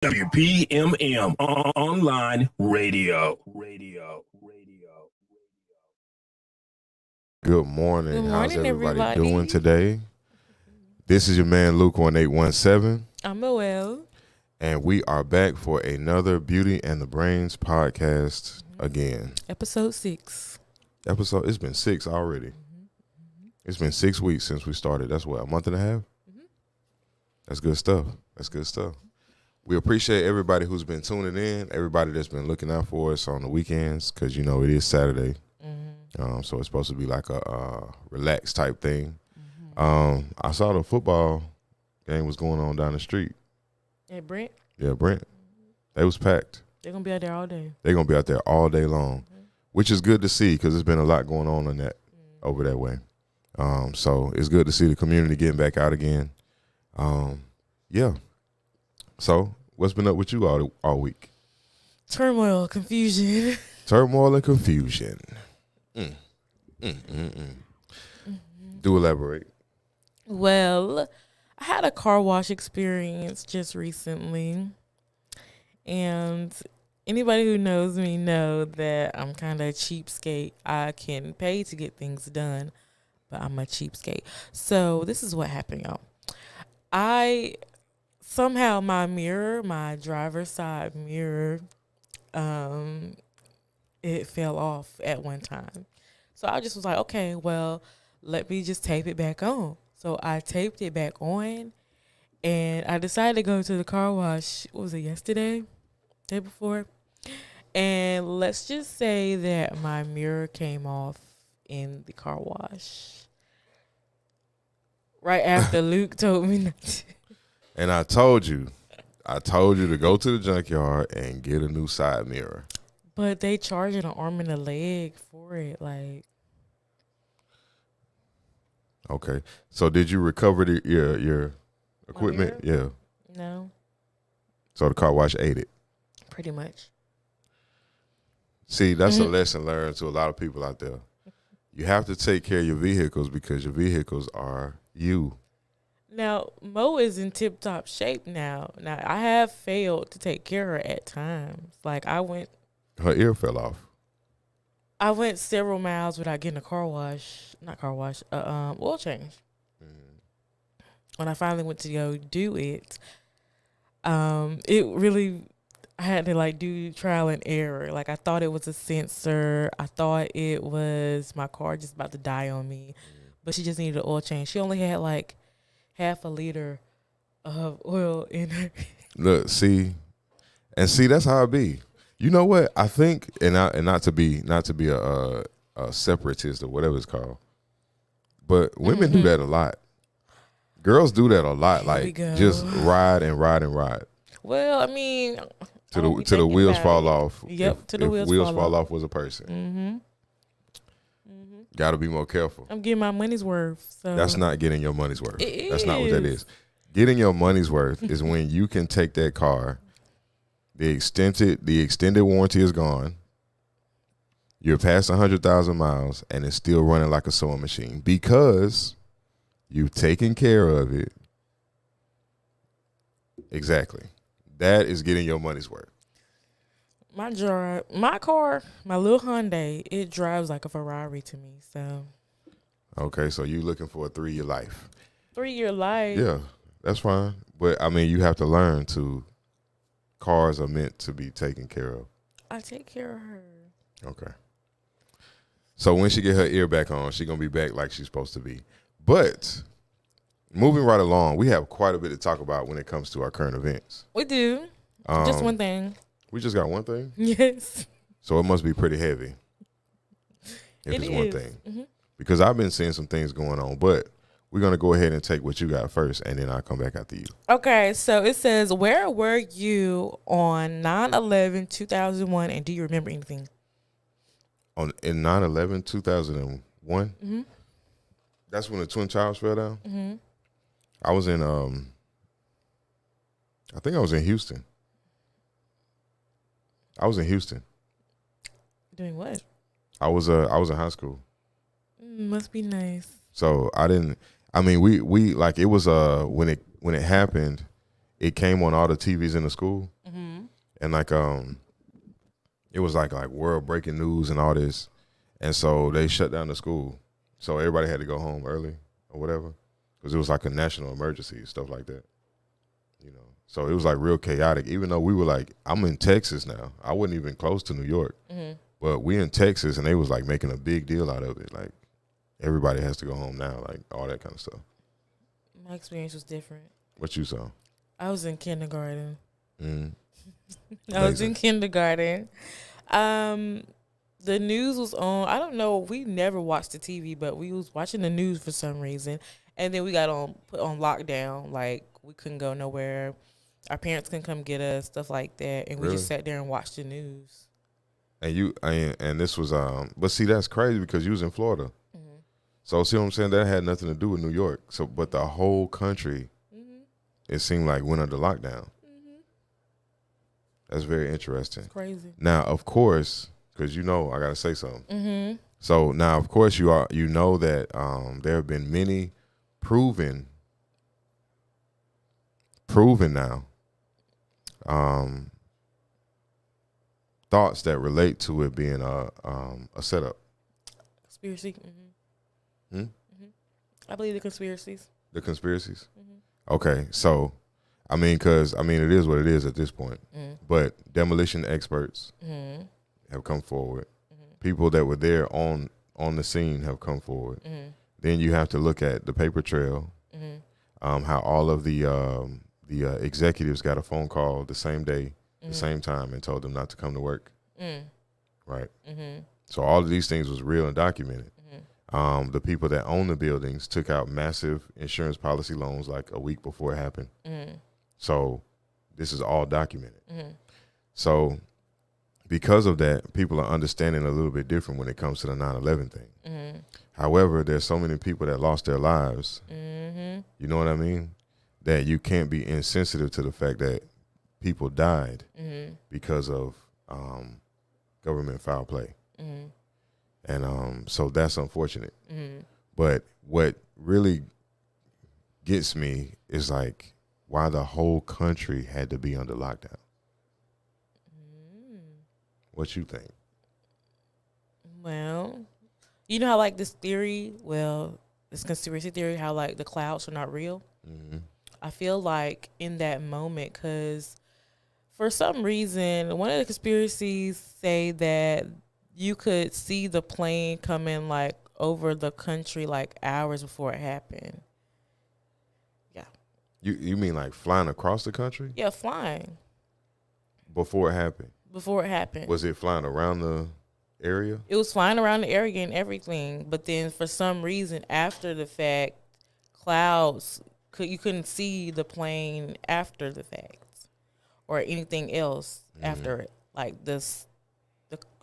WPMM online radio. Good morning. Good How's morning, everybody doing everybody. today? This is your man Luke on 817, I'm Noel. and we are back for another Beauty and the Brains podcast again. Episode 6. It's been 6 already. It's been 6 weeks since we started. That's what, a month and a half? That's good stuff. We appreciate everybody who's been tuning in, everybody that's been looking out for us on the weekends, because, you know, it is Saturday. So it's supposed to be like a relaxed type thing. I saw the football game was going on down the street. Hey, Brent, Yeah, Brent. They was packed. they're going to be out there all day. They're going to be out there all day long, which is good to see because there's been a lot going on in that over that way. So it's good to see the community getting back out again. Yeah. So what's been up with you all week? Turmoil, confusion. Turmoil and confusion. Do elaborate. Well, I had a car wash experience just recently. And anybody who knows me know that I'm kind of a cheapskate. I can pay to get things done, but I'm a cheapskate. So this is what happened, y'all. Somehow my driver's side mirror, it fell off at one time. So I just was like, okay, well, let me just tape it back on. So I taped it back on, and I decided to go to the car wash. What was it, yesterday? Day before? And let's just say that my mirror came off in the car wash right after Luke told me not to. And I told you to go to the junkyard and get a new side mirror. But they charging an arm and a leg for it. Like, Okay. So did you recover your equipment? Yeah. no, So the car wash ate it. pretty much. See, that's a lesson learned to a lot of people out there. You have to take care of your vehicles because your vehicles are you. Now, Mo is in tip-top shape now. Now, I have failed to take care of her at times. Like, I went Her ear fell off. several miles without getting oil change. When I finally went to go do it, it really, I had to like do trial and error. Like, I thought it was a sensor. I thought it was my car just about to die on me, but she just needed an oil change. She only had like half a liter of oil in her. Look, see, that's how it be. You know what? I think, and not to be a separatist or whatever it's called, but women do that a lot. Girls do that a lot. Here we Like go. just ride and ride and ride Well, I mean, till the wheels fall off. Yep, till the if wheels wheels fall fall off. off was a person. Got to be more careful. I'm getting my money's worth. So That's not getting your money's worth. It That's not what that is. is. Getting your money's worth is when you can take that car. The extended warranty is gone. You're past 100,000 miles and it's still running like a sewing machine because you've taken care of it. Exactly. That is getting your money's worth. my car, my little Hyundai, it drives like a Ferrari to me. So Okay, so you looking for a 3-year life. 3-year life. Yeah, that's fine. But, I mean, you have to learn cars are meant to be taken care of. I take care of her. Okay. So when she get her ear back on, she going to be back like she's supposed to be. But moving right along, we have quite a bit to talk about when it comes to our current events. We do. Just one thing. We just got one thing? Yes. So it must be pretty heavy if It it's one is. thing. Because I've been seeing some things going on. But we're going to go ahead and take what you got first, and then I'll come back after you. Okay, so it says, where were you on 9/11/2001, and do you remember anything? In 9/11, 2001, that's when the Twin Towers fell down? I was in, I think I was in Houston. Doing what? I was in high school. Must be nice. So I didn't. I mean, we like it was when it happened. it came on all the TVs in the school, and like it was like world breaking news and all this, and so they shut down the school, so everybody had to go home early or whatever, because it was like a national emergency, stuff like that, you know. So it was like real chaotic. Even though we were like, I'm in Texas now, I wasn't even close to New York, but we in Texas, and they was like making a big deal out of it, like everybody has to go home now, like all that kind of stuff. My experience was different. What you saw? I was in kindergarten. Mm. I was in kindergarten. The news was on. I don't know. We never watched the TV, but we was watching the news for some reason. And then we got put on lockdown. Like, we couldn't go nowhere. Our parents couldn't come get us, stuff like that. And we Really? just sat there and watched the news. And this was but see, that's crazy because you was in Florida. So see what I'm saying? That had nothing to do with New York. So, but the whole country, it seemed like went under lockdown. That's very interesting. It's crazy. Now, of course, because you know I got to say something. So now, of course, you know that there have been many proven now thoughts that relate to it being a setup. Conspiracy. I believe the conspiracies. The conspiracies? Okay, so, because it is what it is at this point. But demolition experts have come forward. People that were there on the scene have come forward. Then you have to look at the paper trail, how all of the executives got a phone call the same day, the same time, and told them not to come to work. Right? So all of these things was real and documented. The people that own the buildings took out massive insurance policy loans like a week before it happened. So this is all documented. So because of that, people are understanding a little bit different when it comes to the 9/11 thing. However, there's so many people that lost their lives, you know what I mean, that you can't be insensitive to the fact that people died because of government foul play. And so that's unfortunate. But what really gets me is like why the whole country had to be under lockdown. What you think? Well, you know how like this theory, this conspiracy theory, how like the clouds are not real? I feel like in that moment, because for some reason, one of the conspiracies say that you could see the plane coming like over the country like hours before it happened. Yeah. You mean like flying across the country? Yeah, flying. Before it happened? Before it happened. Was it flying around the area? It was flying around the area and everything, but then for some reason after the fact, clouds, you couldn't see the plane after the fact or anything else after it. Like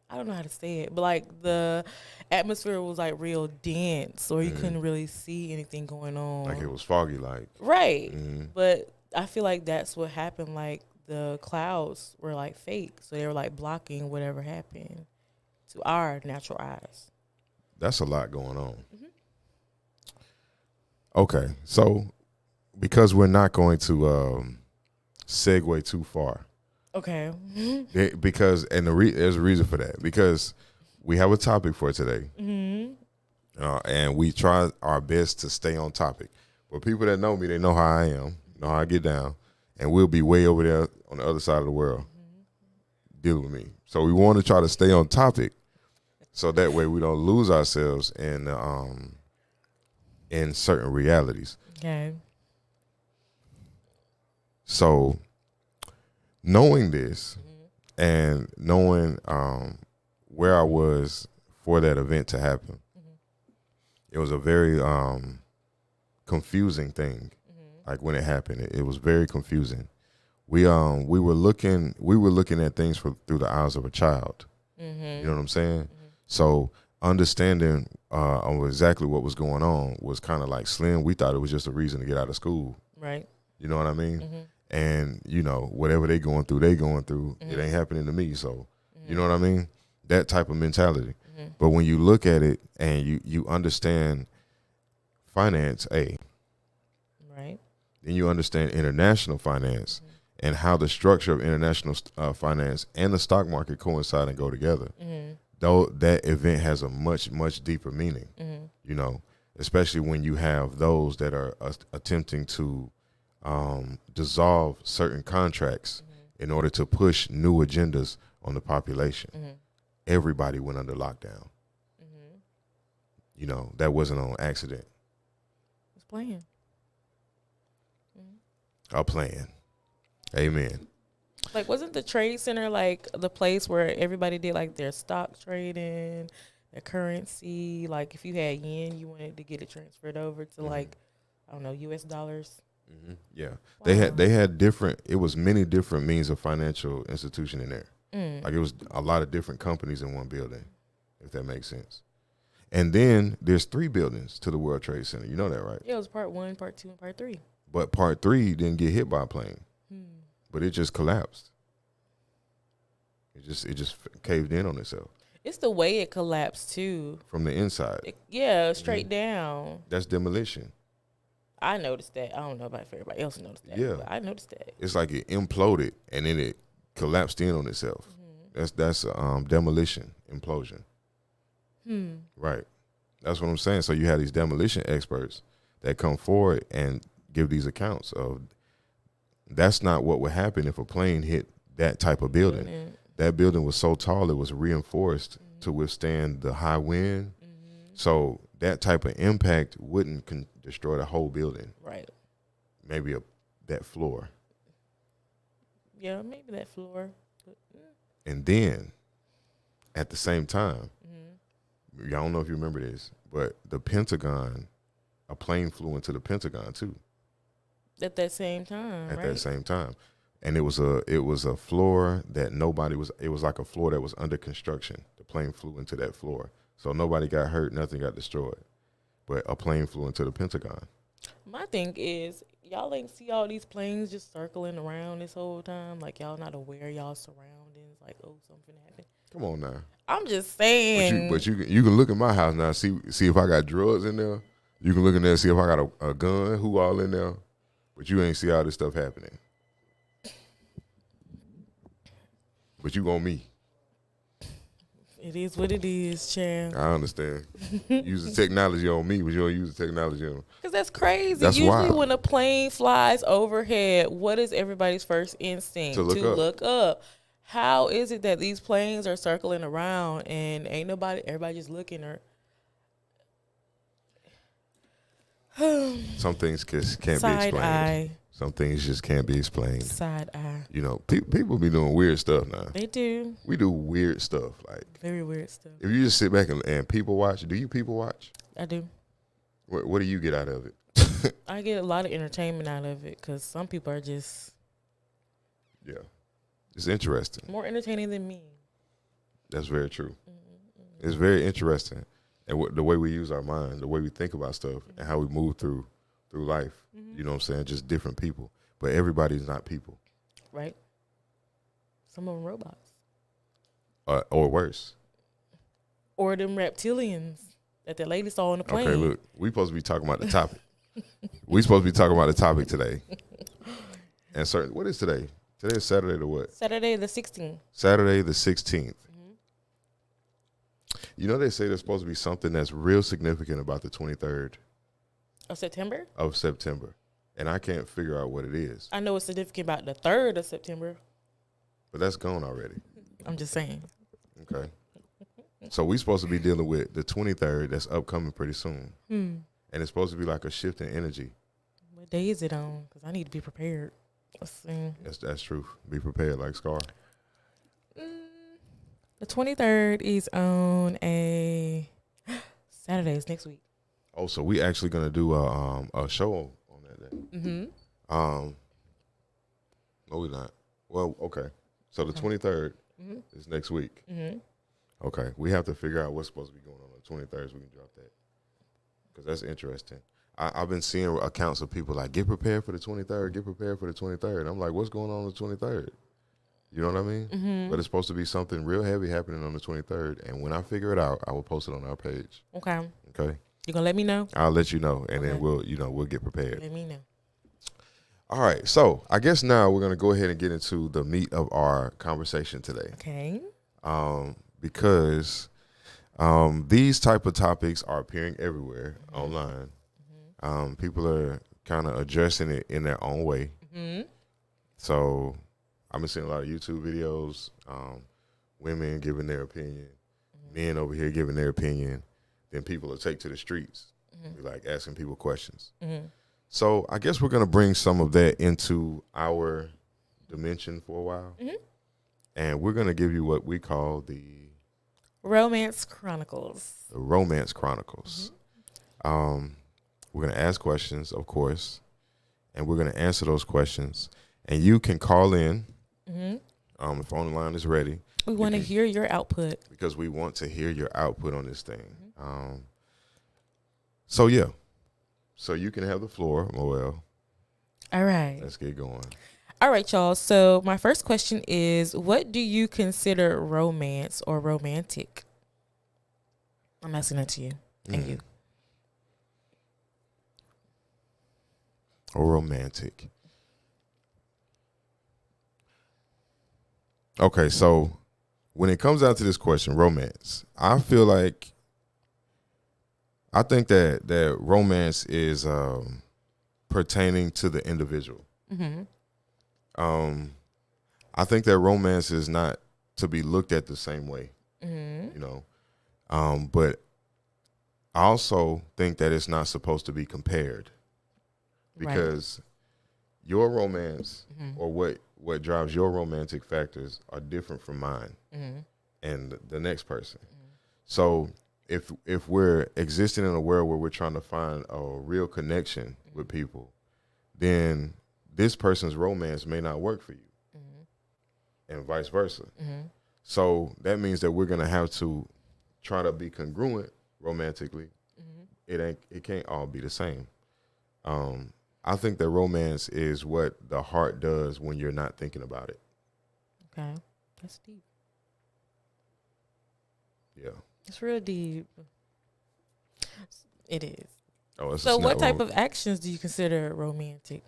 I don't know how to say it, but like the atmosphere was like real dense, or you couldn't really see anything going on. Like it was foggy, like. Right. But I feel like that's what happened. Like the clouds were like fake, so they were like blocking whatever happened to our natural eyes. That's a lot going on. Okay, so because we're not going to segue too far. Okay. Because there's a reason for that. Because we have a topic for today, and we try our best to stay on topic. But people that know me, they know how I am, know how I get down, and we'll be way over there on the other side of the world dealing with me. So we want to try to stay on topic, so that way we don't lose ourselves in certain realities. Okay. So, knowing this and knowing where I was for that event to happen, it was a very confusing thing. Like when it happened, it was very confusing. We were looking at things through the eyes of a child. You know what I'm saying? So understanding of exactly what was going on was kind of like Slim. We thought it was just a reason to get out of school. Right. You know what I mean? And, you know, whatever they going through, it ain't happening to me. So, you know what I mean? That type of mentality. But when you look at it and you understand finance, right, Then you understand international finance and how the structure of international finance and the stock market coincide and go together. Though that event has a much, much deeper meaning, you know, especially when you have those that are attempting to dissolve certain contracts in order to push new agendas on the population. Everybody went under lockdown. You know, that wasn't on accident. It's playing. A plan. Amen. Like, wasn't the trade center like the place where everybody did like their stock trading, their currency? Like, if you had yen, you wanted to get it transferred over to like, I don't know, U.S. dollars. Yeah, Wow. they had different. It was many different means of financial institution in there. Like it was a lot of different companies in one building, if that makes sense. And then there's 3 buildings to the World Trade Center. You know that, right? Yeah, it was part 1, part 2, and part 3. But part 3 didn't get hit by a plane, but it just collapsed. It just caved in on itself. It's the way it collapsed too. From the inside. Straight down. That's demolition. I noticed that. I don't know if everybody else noticed that. Yeah. But I noticed that. It's like it imploded and then it collapsed in on itself. That's demolition, implosion. Right. That's what I'm saying. So you have these demolition experts that come forward and give these accounts of that's not what would happen if a plane hit that type of building. That building was so tall it was reinforced to withstand the high wind. So that type of impact wouldn't destroy the whole building. Right. Maybe that floor. Yeah, maybe that floor. But, And then at the same time, I don't know if you remember this, but the Pentagon, a plane flew into the Pentagon too. At that same time. At that same time. And it was a floor that it was like a floor that was under construction. The plane flew into that floor. So nobody got hurt, nothing got destroyed. But a plane flew into the Pentagon. My thing is, y'all ain't see all these planes just circling around this whole time? Like, y'all not aware y'all surroundings? Like, oh, something happened. Come on now. I'm just saying. But you can look at my house now, see if I got drugs in there. You can look in there and see if I got a gun, who all in there. But you ain't see all this stuff happening. But you on me. It is what it is, champ. I understand. Use the technology on me, but you don't use the technology on. Because that's crazy. That's Usually wild. when a plane flies overhead, what is everybody's first instinct? To look up. How is it that these planes are circling around and ain't everybody just looking or... Some things can't be Side explained. eye. Some things just can't be explained. Side eye. You know, people be doing weird stuff now. They do. We do weird stuff. Like Very weird stuff. if you just sit back and people watch, do you people watch? I do. What do you get out of it? I get a lot of entertainment out of it because some people are just Yeah. It's interesting. more entertaining than me. That's very true. It's very interesting. And the way we use our mind, the way we think about stuff, and how we move through life. You know what I'm saying? Just different people. But everybody's not people. Right? Some of them robots. Or worse. Or them reptilians that the lady saw on the plane. Okay, look. We supposed to be talking about the topic. We supposed to be talking about the topic today. And what is today? Today is Saturday the what? Saturday the 16th. Saturday the 16th. You know they say there's supposed to be something that's real significant about the 23rd Of September? of September. And I can't figure out what it is. I know it's significant about the 3rd of September. But that's gone already. I'm just saying. Okay. So we supposed to be dealing with the 23rd that's upcoming pretty soon. And it's supposed to be like a shift in energy. What day is it on? Because I need to be prepared. Let's see. That's true. Be prepared like Scar. The 23rd is on a Saturday. It's next week. Oh, so we actually gonna do a show on that day. No, we're not. Well, okay. So the 23rd is next week. Okay, we have to figure out what's supposed to be going on the 23rd so we can drop that. Because that's interesting. I've been seeing accounts of people like, get prepared for the 23rd, get prepared for the 23rd. I'm like, what's going on the 23rd? You know what I mean? But it's supposed to be something real heavy happening on the 23rd. And when I figure it out, I will post it on our page. Okay. Okay? You going to let me know? I'll let you know. And then Okay. we'll get prepared. Let me know. All right, so I guess now we're gonna go ahead and get into the meat of our conversation today. Okay. Because these type of topics are appearing everywhere online. People are kind of addressing it in their own way. So I've been seeing a lot of YouTube videos, women giving their opinion, men over here giving their opinion. Then people will take to the streets, be like asking people questions. So I guess we're gonna bring some of that into our dimension for a while, and we're gonna give you what we call the Romance Chronicles. Romance Chronicles. We're gonna ask questions, of course, and we're gonna answer those questions. And you can call in. The phone line is ready. We want to hear your output because we want to hear your output on this thing. So yeah, so you can have the floor, Moel. All right. Let's get going. All right, y'all. So my first question is, what do you consider romance or romantic? I'm asking that to you and you. Or romantic. Okay, so when it comes down to this question, romance, I think that romance is pertaining to the individual. I think that romance is not to be looked at the same way, but I also think that it's not supposed to be compared, because your romance or what drives your romantic factors are different from mine and the next person. So if we're existing in a world where we're trying to find a real connection with people, then this person's romance may not work for you, and vice versa. So that means that we're gonna have to try to be congruent romantically. It can't all be the same. I think that romance is what the heart does when you're not thinking about it. Okay, that's deep. Yeah, it's real deep. It is. Oh, so what type of actions do you consider romantic?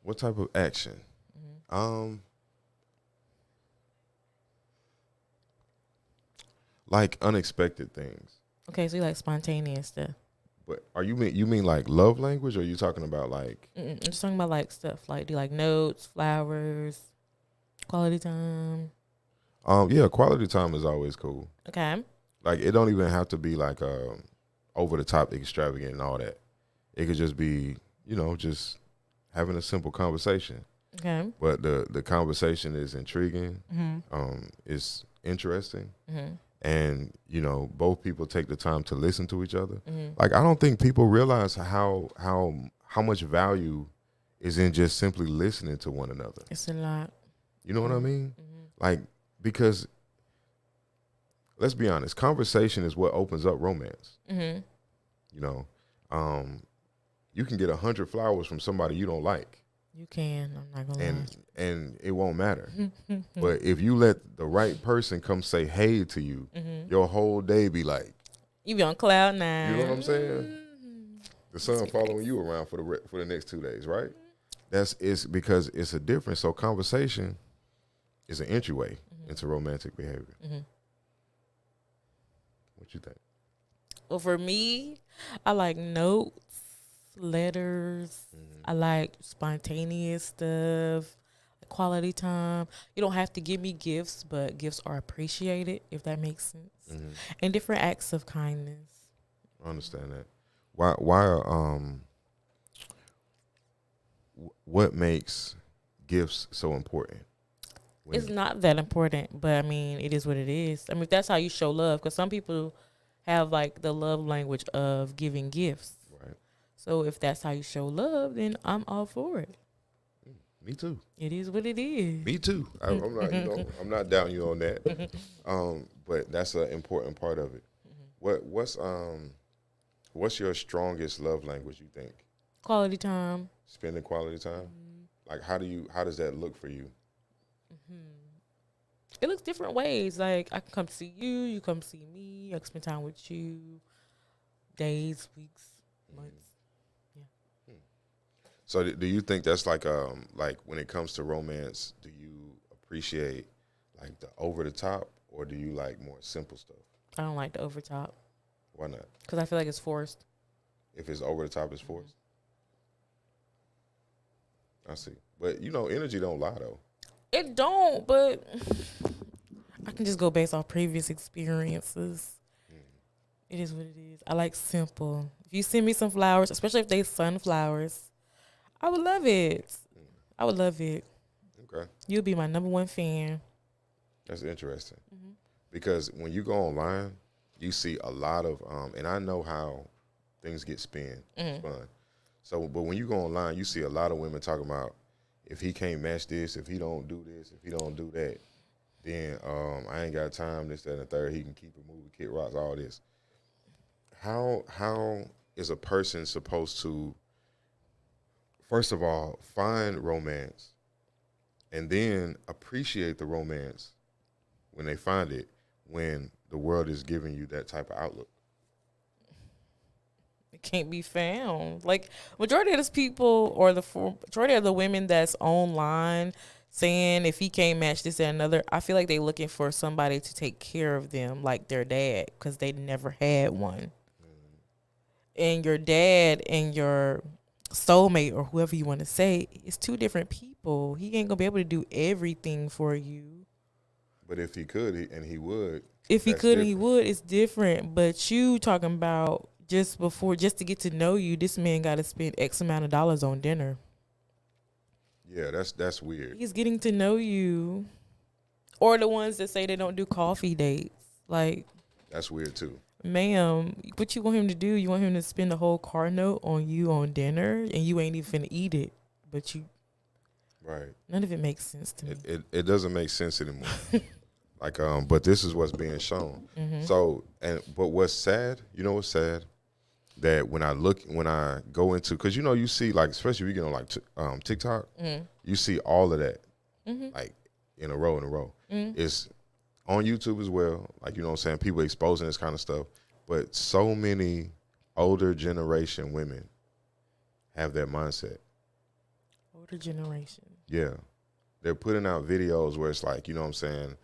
What type of action? Like unexpected things. Okay, so you like spontaneous stuff. But you mean like love language, or are you talking about like? I'm just talking about like stuff like, do you like notes, flowers, quality time? Yeah, quality time is always cool. Okay. Like it don't even have to be like over the top extravagant and all that. It could just be, just having a simple conversation. Okay. But the conversation is intriguing. It's interesting. And both people take the time to listen to each other. Like I don't think people realize how much value is in just simply listening to one another. It's a lot. You know what I mean? Like, because let's be honest, conversation is what opens up romance. You can get 100 flowers from somebody you don't like. You can. I'm not gonna lie. And it won't matter. But if you let the right person come say hey to you, your whole day be like, you be on cloud nine. You know what I'm saying? The sun following you around for the next 2 days, right? It's because it's a difference. So conversation is an entryway into romantic behavior. What you think? Well, for me, I like notes, letters. I like spontaneous stuff, quality time. You don't have to give me gifts, but gifts are appreciated, if that makes sense. And different acts of kindness. I understand that. Why what makes gifts so important? It's not that important, but I mean, it is what it is. I mean, if that's how you show love, because some people have like the love language of giving gifts. Right. So if that's how you show love, then I'm all for it. Me too. It is what it is. Me too. I'm not. I'm not doubting you on that. But that's an important part of it. What's your strongest love language, you think? Quality time. Spending quality time. Like how does that look for you? It looks different ways. Like I can come see you, you come see me, I can spend time with you, days, weeks, months. Yeah. So do you think that's like when it comes to romance, do you appreciate like the over the top, or do you like more simple stuff? I don't like the over top. Why not? Because I feel like it's forced. If it's over the top, it's forced. I see. But energy don't lie though. It don't, but I can just go based off previous experiences. It is what it is. I like simple. If you send me some flowers, especially if they sunflowers, I would love it. I would love it. Okay. You'll be my number one fan. That's interesting. Because when you go online, you see a lot of, and I know how things get spun. So, but when you go online, you see a lot of women talking about, if he can't match this, if he don't do this, if he don't do that, then I ain't got time, this, that, and the third. He can keep it moving, kick rocks, all this. How is a person supposed to, first of all, find romance and then appreciate the romance when they find it, when the world is giving you that type of outlook? It can't be found. Like, majority of those people, or majority of the women that's online saying if he can't match this and another, I feel like they looking for somebody to take care of them, like their dad, because they never had one. And your dad and your soulmate, or whoever you want to say, is two different people. He ain't gonna be able to do everything for you. But if he could, and he would. If he could and he would, it's different. But you talking about just to get to know you, this man got to spend X amount of dollars on dinner. Yeah, that's weird. He's getting to know you. Or the ones that say they don't do coffee dates. Like, that's weird too. Ma'am, what you want him to do? You want him to spend the whole car note on you on dinner, and you ain't even finna eat it. But you, right? None of it makes sense to me. It doesn't make sense anymore. Like, but this is what's being shown. So, but what's sad? You know what's sad? That when I go into, because you see, like, especially if you get on like TikTok, you see all of that, like in a row. It's on YouTube as well, like, you know what I'm saying, people exposing this kind of stuff. But so many older generation women have that mindset. Older generation. Yeah. They're putting out videos where it's like, you know what I'm saying,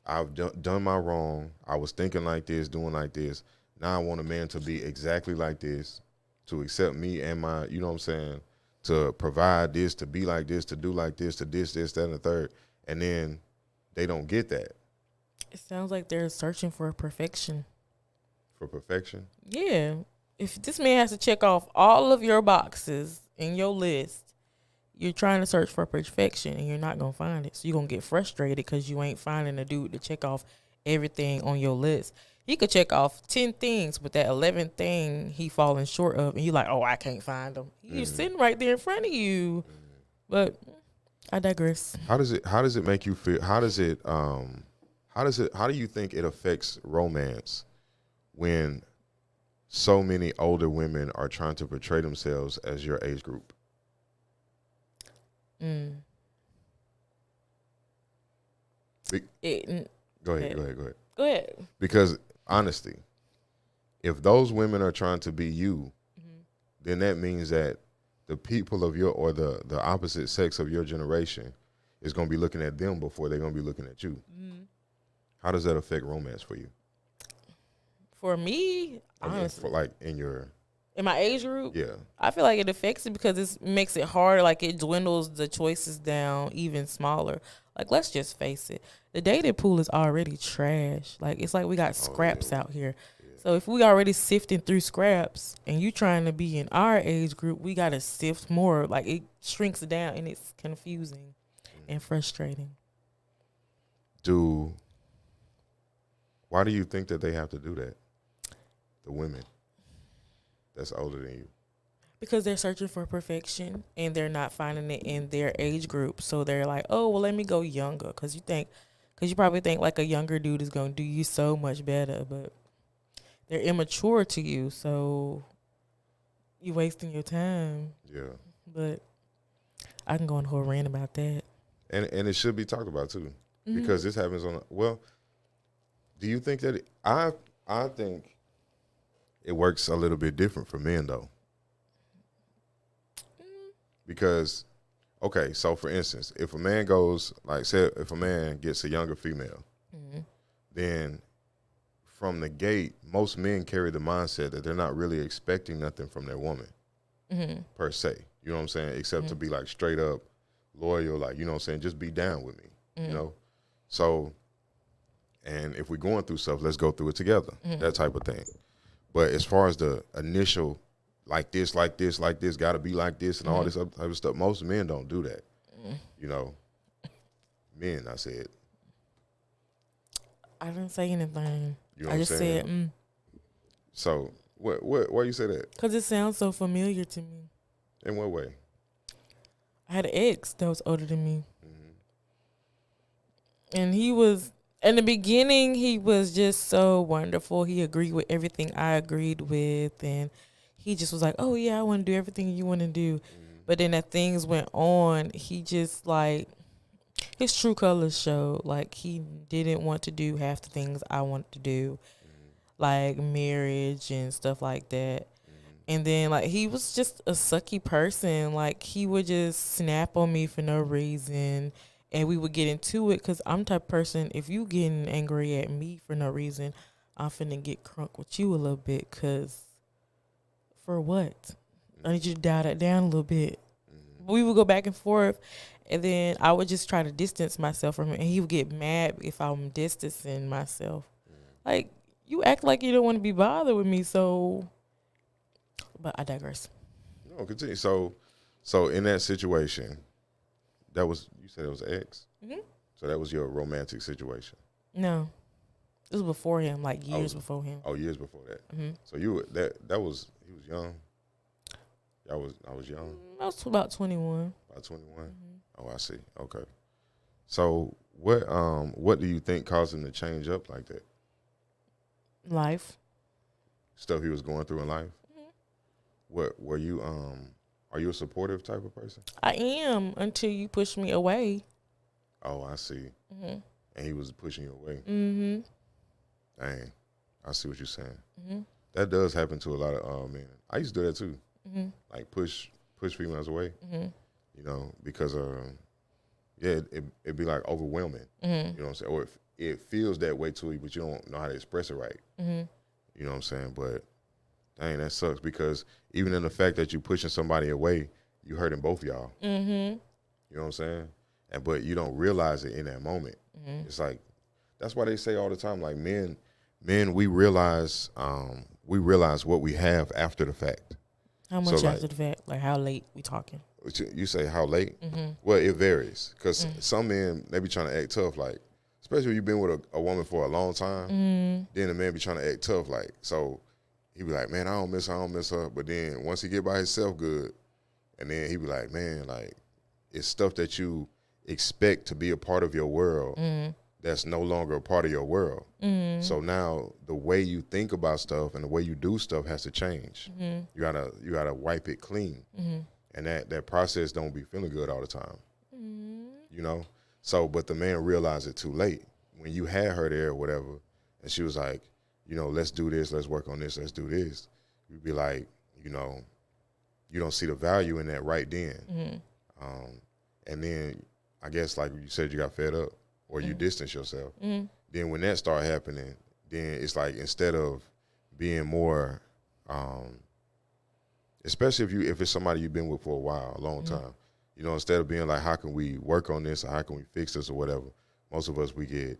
I've done my wrong. I was thinking like this, doing like this. Now I want a man to be exactly like this, to accept me and my, you know what I'm saying, to provide this, to be like this, to do like this, to this, that, and the third. And then they don't get that. It sounds like they're searching for perfection. For perfection? Yeah. If this man has to check off all of your boxes in your list, you're trying to search for perfection and you're not going to find it. So you're going to get frustrated because you ain't finding a dude to check off everything on your list. He could check off 10 things, but that 11th thing he falling short of, and you're like, oh, I can't find him. He's sitting right there in front of you. But I digress. How does it make you feel? How do you think it affects romance when so many older women are trying to portray themselves as your age group? Go ahead. Because honesty, if those women are trying to be you, then that means that the people of your, or the opposite sex of your generation is going to be looking at them before they're going to be looking at you. How does that affect romance for you? For me, honestly, for like in my age group, yeah, I feel like it affects it because it makes it harder. Like, it dwindles the choices down even smaller. Like, let's just face it, the dating pool is already trash. Like, it's like we got scraps out here. So if we already sifting through scraps and you trying to be in our age group, we got to sift more. Like, it shrinks down and it's confusing and frustrating. Why do you think that they have to do that? The women that's older than you. Because they're searching for perfection and they're not finding it in their age group. So they're like, oh, well, let me go younger. Because you probably think like a younger dude is going to do you so much better. But they're immature to you. So you're wasting your time. Yeah. But I can go into a rant about that. And it should be talked about too. Because this happens do you think that I think it works a little bit different for men though. Because, okay, so for instance, if a man goes, like, say, if a man gets a younger female, then from the gate, most men carry the mindset that they're not really expecting nothing from their woman, per se. You know what I'm saying? Except to be, like, straight up loyal, like, you know what I'm saying? Just be down with me, you know? So, and if we're going through stuff, let's go through it together, that type of thing. But as far as the initial, like this, got to be like this and all this other type of stuff, most men don't do that. You know, men, I said. I didn't say anything. You know I what just I'm saying? said, So, why you say that? because it sounds so familiar to me. In what way? I had an ex that was older than me. And he was, in the beginning, he was just so wonderful. He agreed with everything I agreed with. And he just was like, oh, yeah, I want to do everything you want to do. But then as things went on, he just, like, his true colors showed. Like, he didn't want to do half the things I wanted to do, like marriage and stuff like that. And then, like, he was just a sucky person. Like, he would just snap on me for no reason. And we would get into it because I'm the type of person, if you getting angry at me for no reason, I'm finna get crunk with you a little bit. Because for what? I need you to dial that down a little bit. We would go back and forth. And then I would just try to distance myself from him. And he would get mad if I'm distancing myself. Like, you act like you don't want to be bothered with me, so... But I digress. No, continue. So in that situation, that was, you said it was ex? So that was your romantic situation? No. This was before him, like years before him. Oh, years before that. So that was, he was young? I was young? I was about 21. About 21? Oh, I see. Okay. So what do you think caused him to change up like that? Life. Stuff he was going through in life? What were you are you a supportive type of person? I am, until you push me away. Oh, I see. And he was pushing you away. Dang, I see what you're saying. That does happen to a lot of men. I used to do that too. Like push females away. You know, because it'd be like overwhelming. You know what I'm saying? Or it feels that way to you, but you don't know how to express it right. You know what I'm saying? But dang, that sucks, because even in the fact that you pushing somebody away, you hurting both of y'all. You know what I'm saying? But you don't realize it in that moment. It's like, that's why they say all the time, like men, we realize what we have after the fact. How much after the fact? Like, how late we talking? You say how late? Well, it varies, because some men, they be trying to act tough, like, especially when you've been with a woman for a long time, then the man be trying to act tough, like, so he be like, man, I don't miss her. But then once he get by himself good, and then he be like, man, like, it's stuff that you expect to be a part of your world that's no longer a part of your world. So now the way you think about stuff and the way you do stuff has to change. You gotta wipe it clean. And that process don't be feeling good all the time. You know? So, but the man realized it too late. When you had her there or whatever, and she was like, you know, let's do this, let's work on this, let's do this. You'd be like, you know, you don't see the value in that right then. And then I guess, like you said, you got fed up or you distance yourself. Then when that started happening, then it's like, instead of being more, especially if it's somebody you've been with for a while, a long time, you know, instead of being like, how can we work on this or how can we fix this or whatever, most of us, we get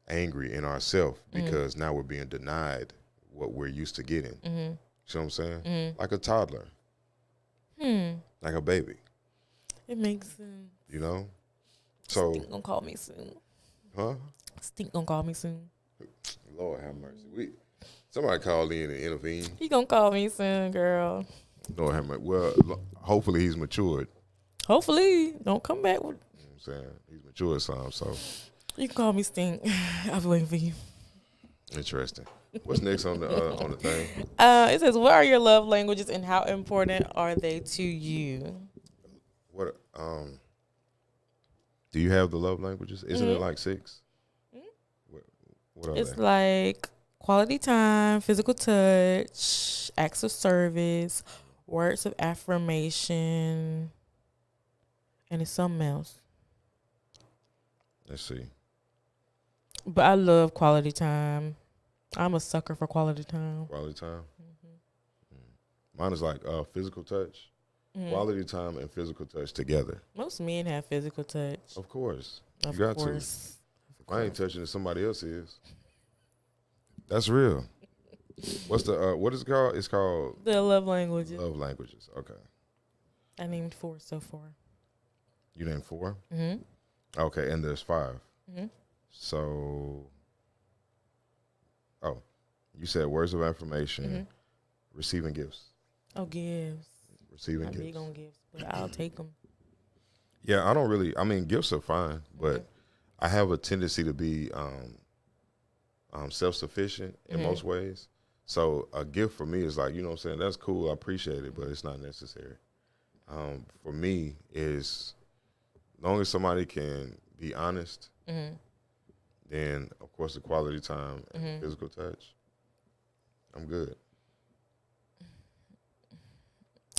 angry in ourselves because now we're being denied what we're used to getting. You know what I'm saying? Like a toddler. Like a baby. It makes sense. You know? So Stink gonna call me soon. Huh? Stink gonna call me soon. Lord have mercy. Somebody call in and intervene. He gonna call me soon, girl. Lord have mercy. Well, hopefully he's matured. Hopefully. Don't come back with... You know what I'm saying? He's matured some, so... You can call me Stink. I'll be waiting for you. Interesting. What's next on the thing? It says, what are your love languages and how important are they to you? What do you have the love languages? Isn't it like 6? What are It's they? like quality time, physical touch, acts of service, words of affirmation. and it's something else. Let's see. But I love quality time. I'm a sucker for quality time. Quality time. Mine is like physical touch, quality time, and physical touch together. Most men have physical touch. Of course, Of you got course. to. If I ain't touching it, somebody else is. That's real. What's the what is it called? It's called The love languages. love languages. Okay, I named 4 so far. you named 4. Mm-hmm. Okay, and there's 5. Mm-hmm. So, you said words of affirmation, Mm-hmm. receiving gifts, Oh, gifts. receiving I'm gifts. big on gifts, but I'll take them. Yeah, I don't really. I mean, gifts are fine, but I have a tendency to be self-sufficient in most ways. So a gift for me is like, you know what I'm saying, that's cool, I appreciate it, but it's not necessary. For me is, as long as somebody can be honest, then of course the quality time and physical touch, I'm good.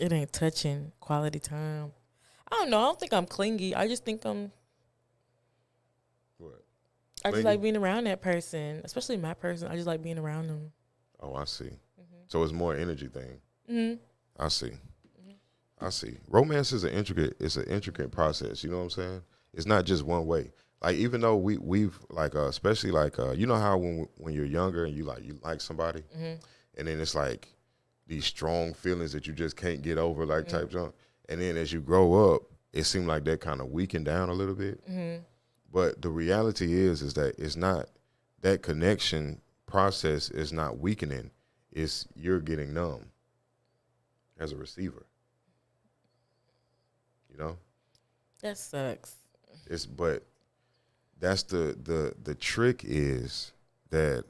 It ain't touching quality time. I don't know. I don't think I'm clingy. I just think What? I just Clingy? like being around that person, especially my person. I just like being around them. Oh, I see. So it's more energy thing. Mm-hmm. I see. I see. Romance is an intricate process. You know what I'm saying? It's not just one way. Like, even though we've like especially like you know how when you're younger and you like somebody, and then it's like these strong feelings that you just can't get over, like type junk. And then as you grow up, it seemed like that kind of weakened down a little bit. But the reality is that it's not, that connection process is not weakening. It's you're getting numb as a receiver. You know? That sucks. But that's the trick is that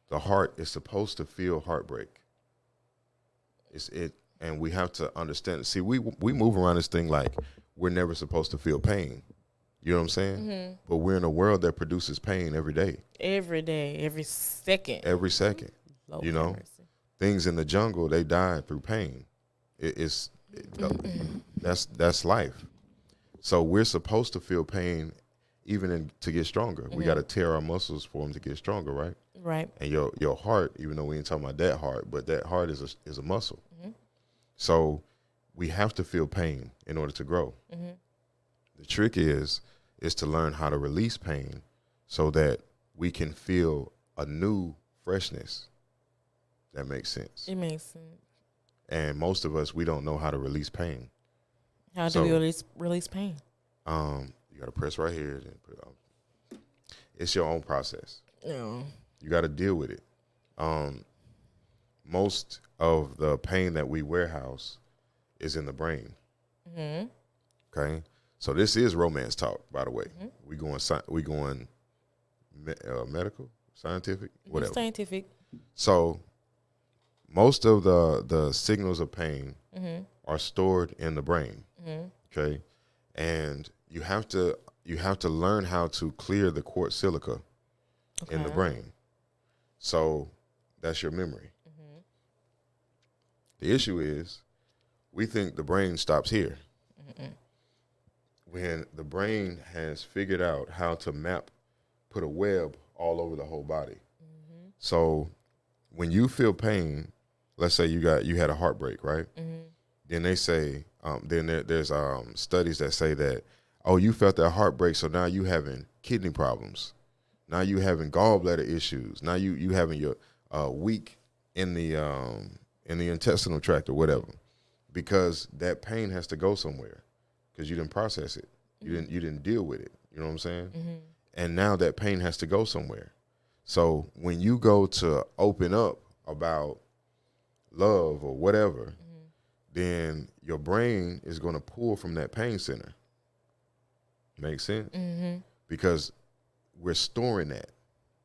the heart is supposed to feel heartbreak. And we have to understand. See, we move around this thing like we're never supposed to feel pain. You know what I'm saying? But we're in a world that produces pain every day. Every day, every second. Every second. Lord you know, mercy. Things in the jungle, they die through pain. That's life. So we're supposed to feel pain even to get stronger. We got to tear our muscles for them to get stronger, right? Right. And your heart, even though we ain't talking about that heart, but that heart is a muscle. So we have to feel pain in order to grow. The trick is to learn how to release pain so that we can feel a new freshness. That makes sense. It makes sense. And most of us, we don't know how to release pain. How do we release pain? You got to press right here. And put it on. It's your own process. Yeah. You got to deal with it. Most of the pain that we warehouse is in the brain. Okay, so this is romance talk, by the way. We going medical, scientific, whatever. Scientific. So most of the signals of pain are stored in the brain. Okay, and you have to learn how to clear the quartz silica in the brain. So that's your memory. The issue is we think the brain stops here. When the brain has figured out how to put a web all over the whole body. So when you feel pain, let's say you had a heartbreak, right? Then they say, there's studies that say that, oh, you felt that heartbreak, so now you having kidney problems. Now you having gallbladder issues. Now you having your weak in the intestinal tract or whatever, because that pain has to go somewhere, because you didn't process it, you didn't deal with it. You know what I'm saying? And now that pain has to go somewhere. So when you go to open up about love or whatever, then your brain is going to pull from that pain center. Make sense? Because we're storing that.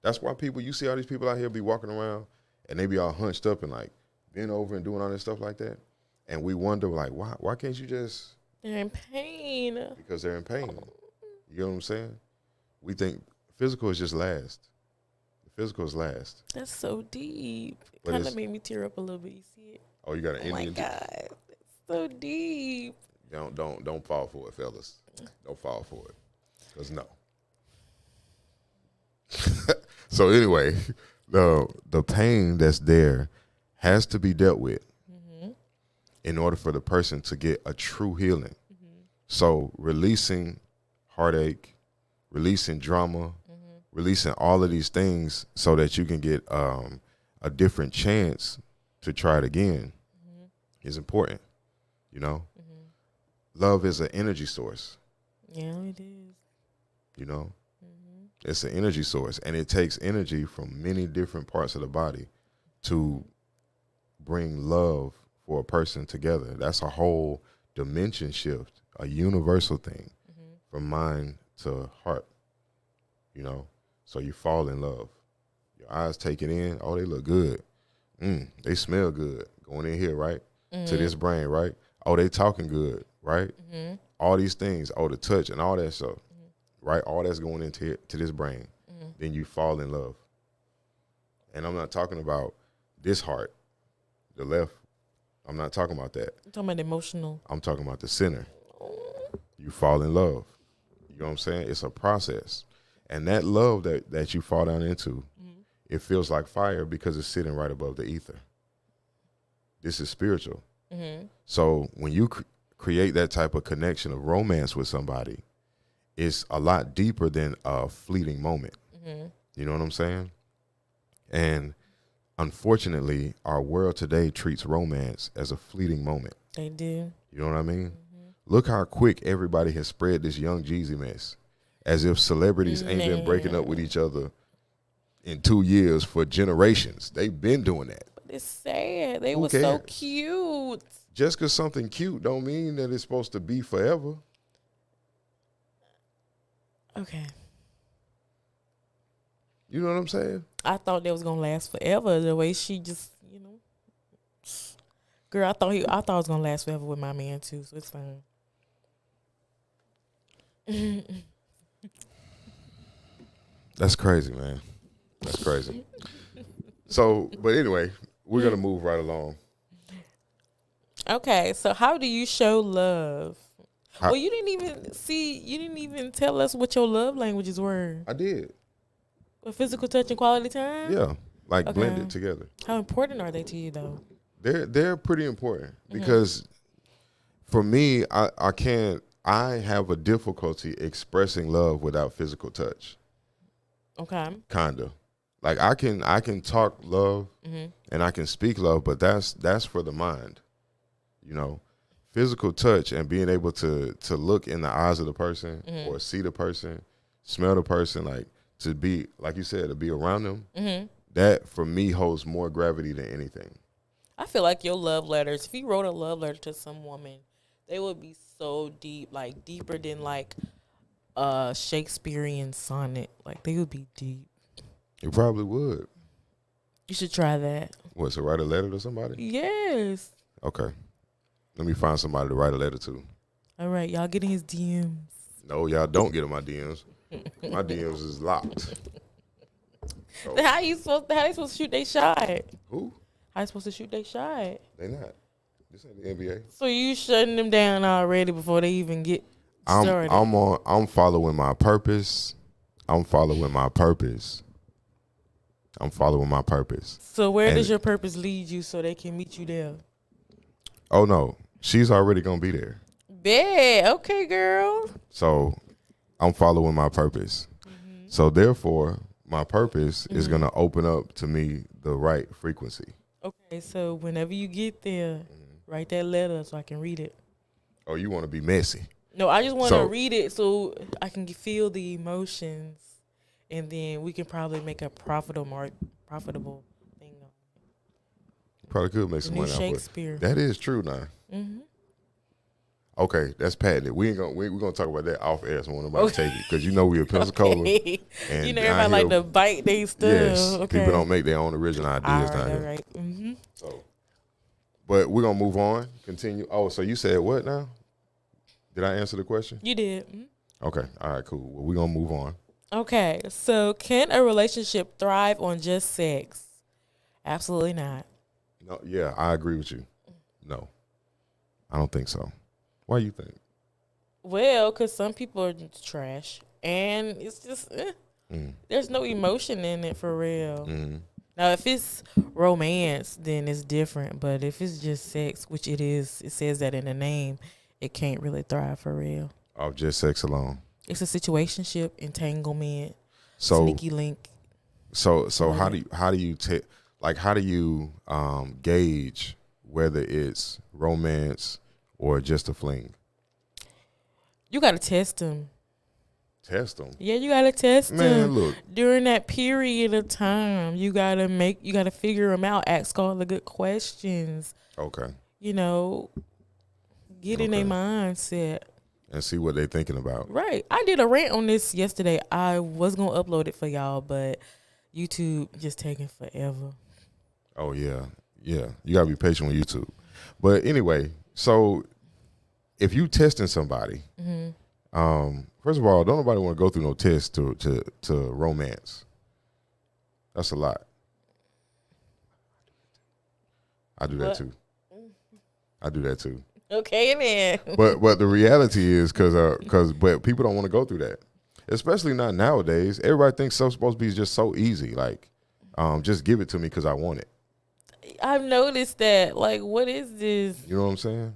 That's why you see all these people out here be walking around and they be all hunched up and like bent over and doing all this stuff like that. And we wonder, like, why can't you just... They're in pain. Because they're in pain. You know what I'm saying? We think physical is just last. The physical is last. That's so deep. It kind of made me tear up a little bit. You see it? Oh, you got an Indian... Oh, my God. It's so deep. Don't fall for it, fellas. Don't fall for it. Because no. So anyway, the pain that's there has to be dealt with in order for the person to get a true healing. So releasing heartache, releasing drama, releasing all of these things so that you can get a different chance to try it again is important. You know, love is an energy source. Yeah, it is. You know, it's an energy source, and it takes energy from many different parts of the body to bring love for a person together. That's a whole dimension shift, a universal thing from mind to heart, you know. So you fall in love. Your eyes take it in. Oh, they look good. They smell good. Going in here, right? To this brain, right? Oh, they talking good, right? All these things. Oh, the touch and all that stuff, right? All that's going into this brain. Then you fall in love. And I'm not talking about this heart, the left. I'm not talking about that. I'm talking about emotional. I'm talking about the center. You fall in love. You know what I'm saying? It's a process. And that love that you fall down into, it feels like fire because it's sitting right above the ether. This is spiritual. So when you create that type of connection of romance with somebody, it's a lot deeper than a fleeting moment. You know what I'm saying? And unfortunately, our world today treats romance as a fleeting moment. They do. You know what I mean? Look how quick everybody has spread this Young Jeezy mess, as if celebrities ain't been breaking up with each other in 2 years for generations. They've been doing that. But it's sad. They were cares? so cute. Just because something cute don't mean that it's supposed to be forever. Okay. You know what I'm saying? I thought that was gonna last forever. The way she just, you know, girl, I thought it was gonna last forever with my man too. So it's fine. That's crazy, man. That's crazy. So, but anyway, we're gonna move right along. Okay, so how do you show love? Well, you didn't even tell us what your love languages were. I did. Physical touch and quality time? Yeah, like Okay. blended together. How important are they to you though? They're pretty important because for me, I have a difficulty expressing love without physical touch. Okay. Kinda. Like I can talk love and I can speak love, but that's for the mind. You know, physical touch and being able to look in the eyes of the person or see the person, smell the person, like to be, like you said, to be around them, that for me holds more gravity than anything. I feel like your love letters, if you wrote a love letter to some woman, they would be so deep, like deeper than like a Shakespearean sonnet. Like they would be deep. You probably would. You should try that. What, so write a letter to somebody? Yes. Okay. Let me find somebody to write a letter to. All right, y'all get in his DMs. No, y'all don't get in my DMs. My DMs is locked. So, How they supposed to shoot their shot? who? How you supposed to shoot their shot? They not. This ain't the NBA. So you shutting them down already before they even get started? I'm following my purpose. I'm following my purpose. So where And- does your purpose lead you so they can meet you there? Oh no, she's already gonna be there. Bet. Okay, girl. So I'm following my purpose. So therefore, my purpose is gonna open up to me the right frequency. Okay, so whenever you get there, write that letter so I can read it. Oh, you want to be messy? No, I just want to So- read it so I can feel the emotions, and then we can probably make a profitable thing. Probably could make The some new money off of it. Shakespeare. That is true now. Okay, that's patented. We're gonna talk about that off air, so nobody take it because you know we in Pensacola. Okay. And You know down everybody like here- to bite their stuff. Yes, Okay. people don't make their own original ideas All down right, here. all right. Mm-hmm. So, but we're gonna move on. Continue. Oh, so you said what now? Did I answer the question? You did. Mhm. Okay. All right. Cool. Well, we're gonna move on. Okay, so can a relationship thrive on just sex? Absolutely not. No. Yeah, I agree with you. No, I don't think so. Why you think? Well, because some people are just trash, and it's just there's no emotion in it for real. Now, if it's romance, then it's different. But if it's just sex, which it is, it says that in the name, it can't really thrive for real. Off just sex alone. It's a situationship, entanglement, So sneaky link. so Like how that. do you how do you gauge whether it's romance or just a fling? You gotta test them. Test them. Yeah, you gotta test Man, them look. during that period of time. You gotta figure them out. Ask all the good questions. Okay. You know, get in their Okay. mindset. And see what they thinking about. Right. I did a rant on this yesterday. I was gonna upload it for y'all, but YouTube just taking forever. Oh yeah. Yeah. You gotta be patient with YouTube. But anyway, so if you testing somebody, first of all, don't nobody want to go through no test to romance. That's a lot. I do that What? too. I do that too. Okay, then. But the reality is but people don't want to go through that, especially not nowadays. Everybody thinks stuff's supposed to be just so easy, like just give it to me because I want it. I've noticed that. Like, what is this? You know what I'm saying?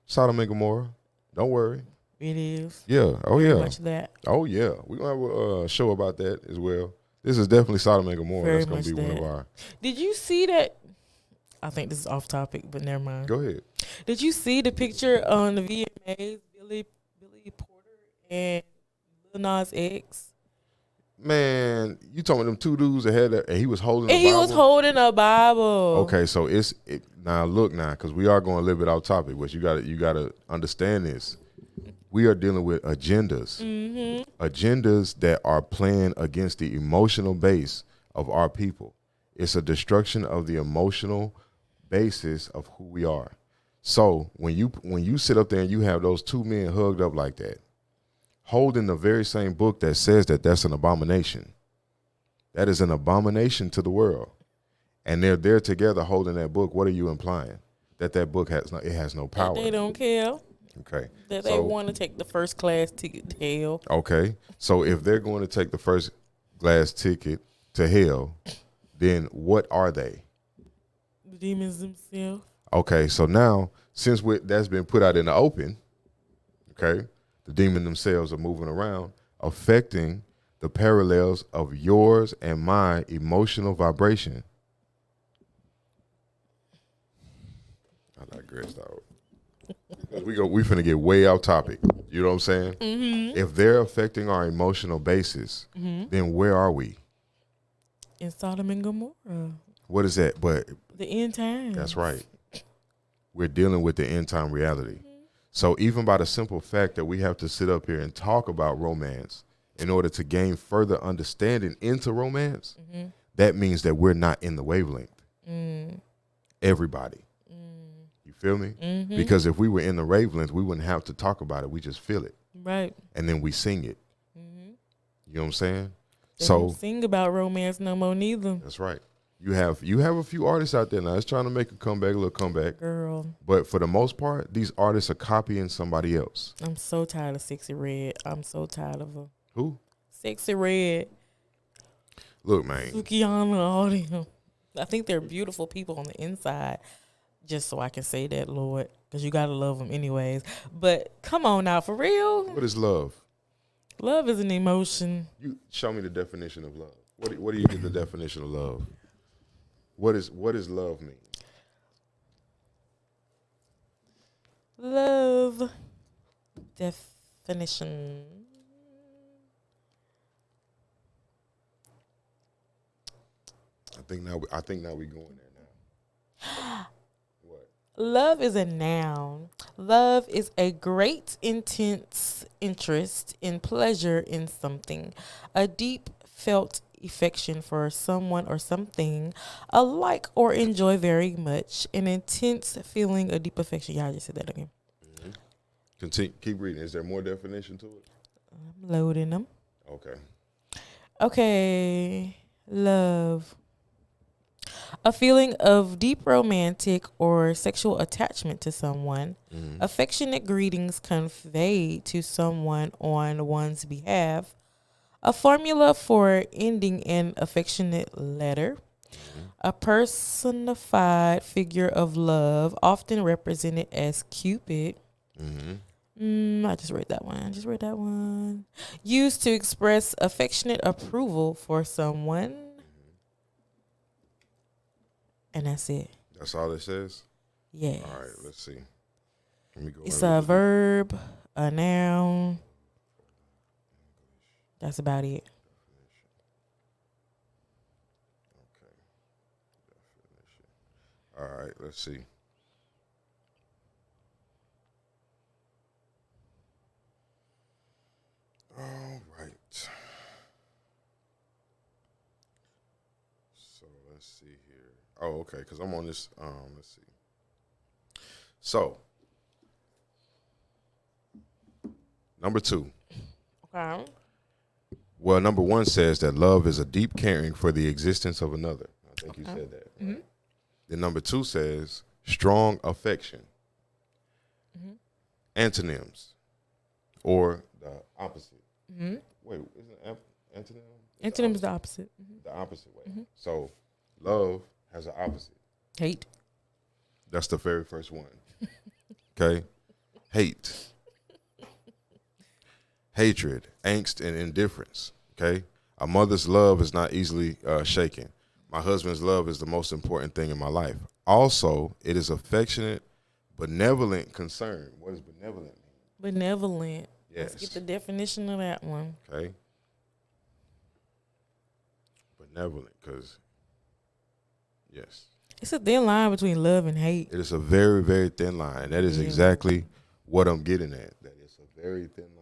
Sodom and Gomorrah. Don't worry. It is. Yeah. Oh Very yeah. much that. Oh yeah. We're gonna have a show about that as well. This is definitely Sodom and Gomorrah. Very That's gonna much be one of that. our. Did you see that? I think this is off topic, but never mind. Go ahead. Did you see the picture on the VMAs? Billy Porter and Lil Nas X. Man, you talking them two dudes that had that, and he was holding. And a he Bible? was holding a Bible. Okay, so now look now, because we are going a little bit off topic, but you got to understand this. We are dealing with agendas, agendas that are playing against the emotional base of our people. It's a destruction of the emotional basis of who we are. So when you sit up there and you have those two men hugged up like that, holding the very same book that says that that's an abomination. That is an abomination to the world. And they're there together holding that book. What are you implying? That book has no power. That they don't care. Okay. That they want to take the first class ticket to hell. Okay. So if they're going to take the first class ticket to hell, then what are they? The demons themselves. Okay. So now, since that's been put out in the open, okay, the demon themselves are moving around, affecting the parallels of yours and my emotional vibration. I digressed out. We finna get way off topic. You know what I'm saying? Mm-hmm. If they're affecting our emotional basis, then where are we? In Sodom and Gomorrah. What is that? But the end time. That's right. We're dealing with the end time reality. So even by the simple fact that we have to sit up here and talk about romance in order to gain further understanding into romance, that means that we're not in the wavelength. Everybody. You feel me? Because if we were in the wavelength, we wouldn't have to talk about it. We just feel it. Right. And then we sing it. You know what I'm saying? They don't sing about romance no more neither. That's right. You have a few artists out there now that's trying to make a little comeback. Girl. But for the most part, these artists are copying somebody else. I'm so tired of Sexy Red. I'm so tired of her. Who? Sexy Red. Look, man. Sukiana, all them. I think they're beautiful people on the inside. Just so I can say that, Lord. Because you got to love them anyways. But come on now, for real. What is love? Love is an emotion. You show me the definition of love. What do you get the definition of love? What does love mean? Love definition. I think now we going there now. What? Love is a noun. Love is a great, intense interest in pleasure in something, a deep felt affection for someone or something, a like or enjoy very much, an intense feeling, a deep affection. Yeah, I just said that again. Continue. Keep reading. Is there more definition to it? I'm loading them. Okay. Okay. Love. A feeling of deep romantic or sexual attachment to someone. Mm-hmm. Affectionate greetings conveyed to someone on one's behalf. A formula for ending an affectionate letter. A personified figure of love, often represented as Cupid. I just read that one. Used to express affectionate approval for someone. And that's it. That's all it says? Yes. All right, let's see. Let me go. It's a verb, a noun. That's about it. Okay. Definition. All right, let's see. All right. So let's see here. Oh, okay, because I'm on this. Let's see. So, number 2. Okay. Well, number 1 says that love is a deep caring for the existence of another. I think you said that. Right? Mm-hmm. Then number 2 says strong affection. Mm-hmm. Antonyms, or the opposite. Mm-hmm. Wait, isn't antonym? Antonym is the opposite. The opposite way. Mm-hmm. So, love has an opposite. Hate. That's the very first one. Okay? Hate. Hatred, angst, and indifference. Okay? A mother's love is not easily shaken. My husband's love is the most important thing in my life. Also, it is affectionate, benevolent concern. What does benevolent mean? Benevolent. Yes. Let's get the definition of that one. Okay? Benevolent, because, yes. It's a thin line between love and hate. It is a very, very thin line. That is exactly what I'm getting at. That is a very thin line.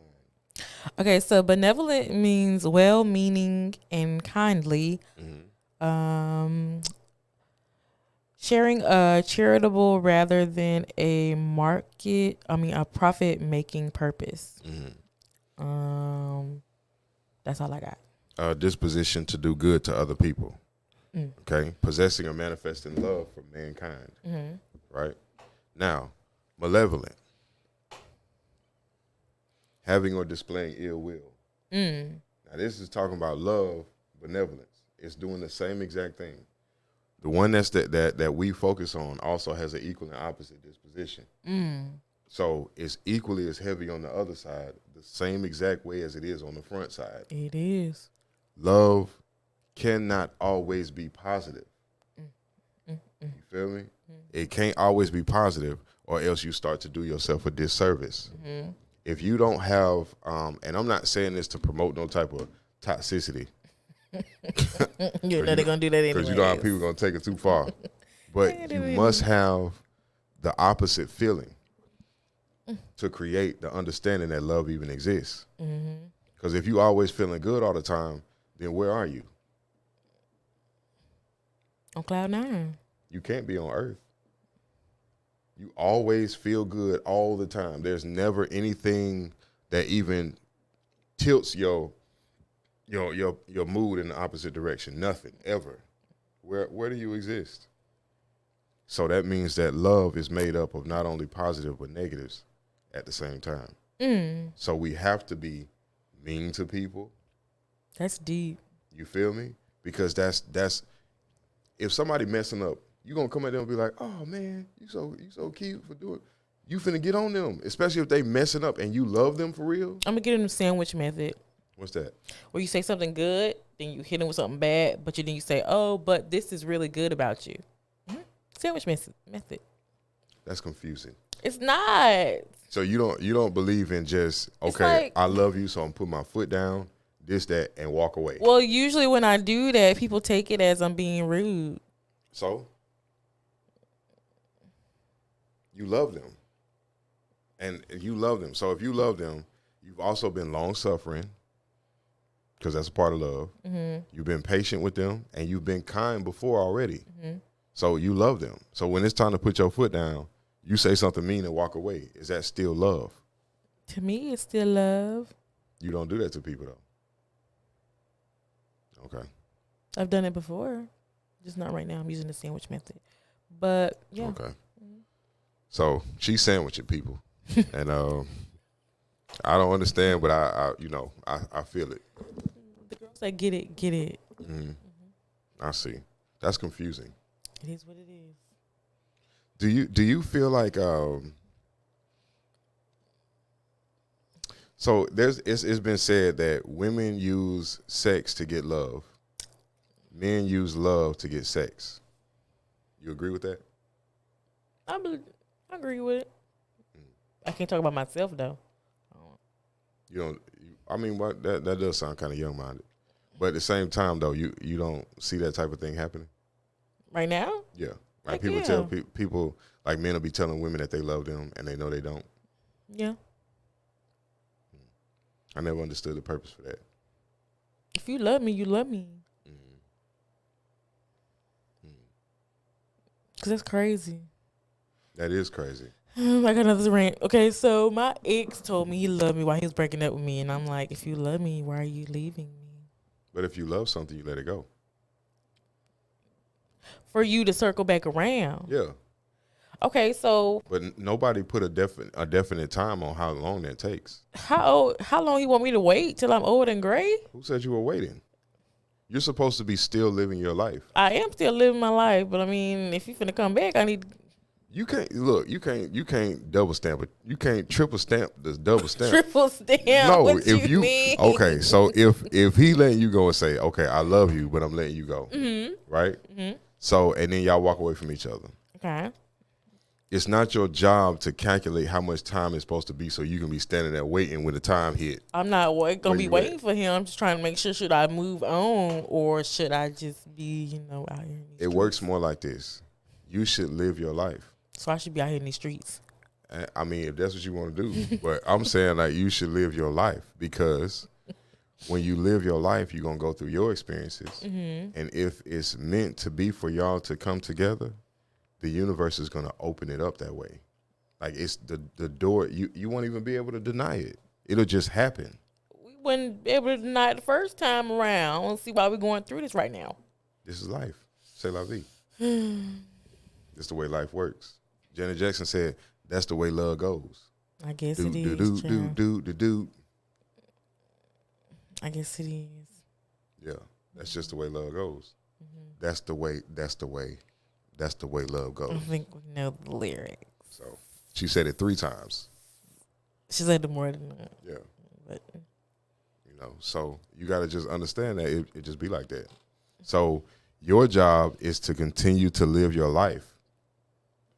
Okay, so benevolent means well-meaning and kindly. Mm-hmm. Sharing a charitable rather than a profit-making purpose. Mm-hmm. That's all I got. Disposition to do good to other people. Mm. Okay? Possessing or manifesting love for mankind. Mm-hmm. Right? Now, malevolent. Having or displaying ill will. Mm. Now, this is talking about love, benevolence. It's doing the same exact thing. The one that we focus on also has an equal and opposite disposition. Mm. So it's equally as heavy on the other side, the same exact way as it is on the front side. It is. Love cannot always be positive. You feel me? It can't always be positive, or else you start to do yourself a disservice. Mm-hmm. If you don't have, and I'm not saying this to promote no type of toxicity. You know they're going to do that anyway. Because you know how people going to take it too far. But you must have the opposite feeling to create the understanding that love even exists. Because if you always feeling good all the time, then where are you? On cloud 9. You can't be on earth. You always feel good all the time. There's never anything that even tilts your mood in the opposite direction. Nothing, ever. Where do you exist? So that means that love is made up of not only positive but negatives at the same time. So we have to be mean to people. That's deep. You feel me? Because that's if somebody messing up, you gonna come at them and be like, "Oh man, you so cute for doing." You finna get on them, especially if they messing up and you love them for real. I'm gonna get in the sandwich method. What's that? Where you say something good, then you hit them with something bad, but then you say, "Oh, but this is really good about you." Sandwich method. That's confusing. It's not. So you don't believe in just okay, like, I love you, so I'm putting my foot down, this, that, and walk away. Well, usually when I do that, people take it as I'm being rude. So you love them. And you love them. So if you love them, you've also been long suffering, because that's a part of love. You've been patient with them, and you've been kind before already. So you love them. So when it's time to put your foot down, you say something mean and walk away. Is that still love? To me, it's still love. You don't do that to people, though. Okay. I've done it before. Just not right now. I'm using the sandwich method. But yeah. Okay. So she's sandwiching people, and I don't understand, but I feel it. The girls that get it, get it. Mm-hmm. I see. That's confusing. It is what it is. Do you feel like so it's been said that women use sex to get love, men use love to get sex. You agree with that? I agree with it. I can't talk about myself though. You don't. I mean, that does sound kind of young minded, but at the same time though, you don't see that type of thing happening Right now? Yeah, like Heck people yeah. tell people, like men will be telling women that they love them and they know they don't. Yeah. I never understood the purpose for that. If you love me, you love me. Cause that's crazy. That is crazy. I got another rant. Okay, so my ex told me he loved me while he was breaking up with me, and I'm like, if you love me, why are you leaving me? But if you love something, you let it go. For you to circle back around. Yeah. Okay, so But nobody put a definite time on how long that takes. how long you want me to wait till I'm old and gray? Who said you were waiting? You're supposed to be still living your life. I am still living my life, but I mean, if you finna come back, I need You can't look. You can't double stamp it. You can't triple stamp this double stamp. triple stamp. No, what if you mean? okay, so if he letting you go and say, okay, I love you, but I'm letting you go, right? So and then y'all walk away from each other. Okay. It's not your job to calculate how much time it's supposed to be, so you can be standing there waiting when the time hit. I'm not gonna be you waiting at? for him. I'm just trying to make sure, should I move on or should I just be, out here in these It works more like this. You should live your life. So I should be out here in these streets. I mean, if that's what you want to do. But I'm saying, like, you should live your life, because when you live your life, you're going to go through your experiences. And if it's meant to be for y'all to come together, the universe is going to open it up that way. Like, it's the door. You won't even be able to deny it. It'll just happen. We wouldn't be able to deny it the first time around. I don't see why we're going through this right now. This is life. C'est la vie. It's the way life works. Janet Jackson said, that's the way love goes. I guess Do, it do, is. do, do, do, do. I guess it is. Yeah, that's just the way love goes. That's the way love goes. I think we know the lyrics. So she said it 3 times. She said it more than that. Yeah. But So you got to just understand that it just be like that. So your job is to continue to live your life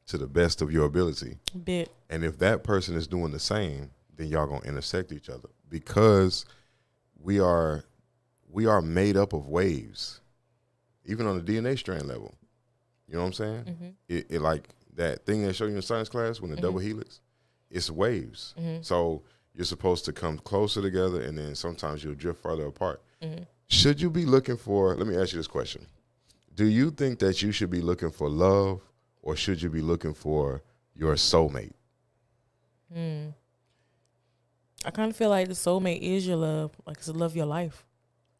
to the best of your ability. bit. And if that person is doing the same, then y'all going to intersect each other, because we are made up of waves, even on the DNA strand level. You know what I'm saying? It like that thing they show you in science class when the double helix, it's waves. So you're supposed to come closer together, and then sometimes you'll drift farther apart. Should you be looking for, let me ask you this question. Do you think that you should be looking for love, or should you be looking for your soulmate? I kind of feel like the soulmate is your love. Like, it's the love of your life.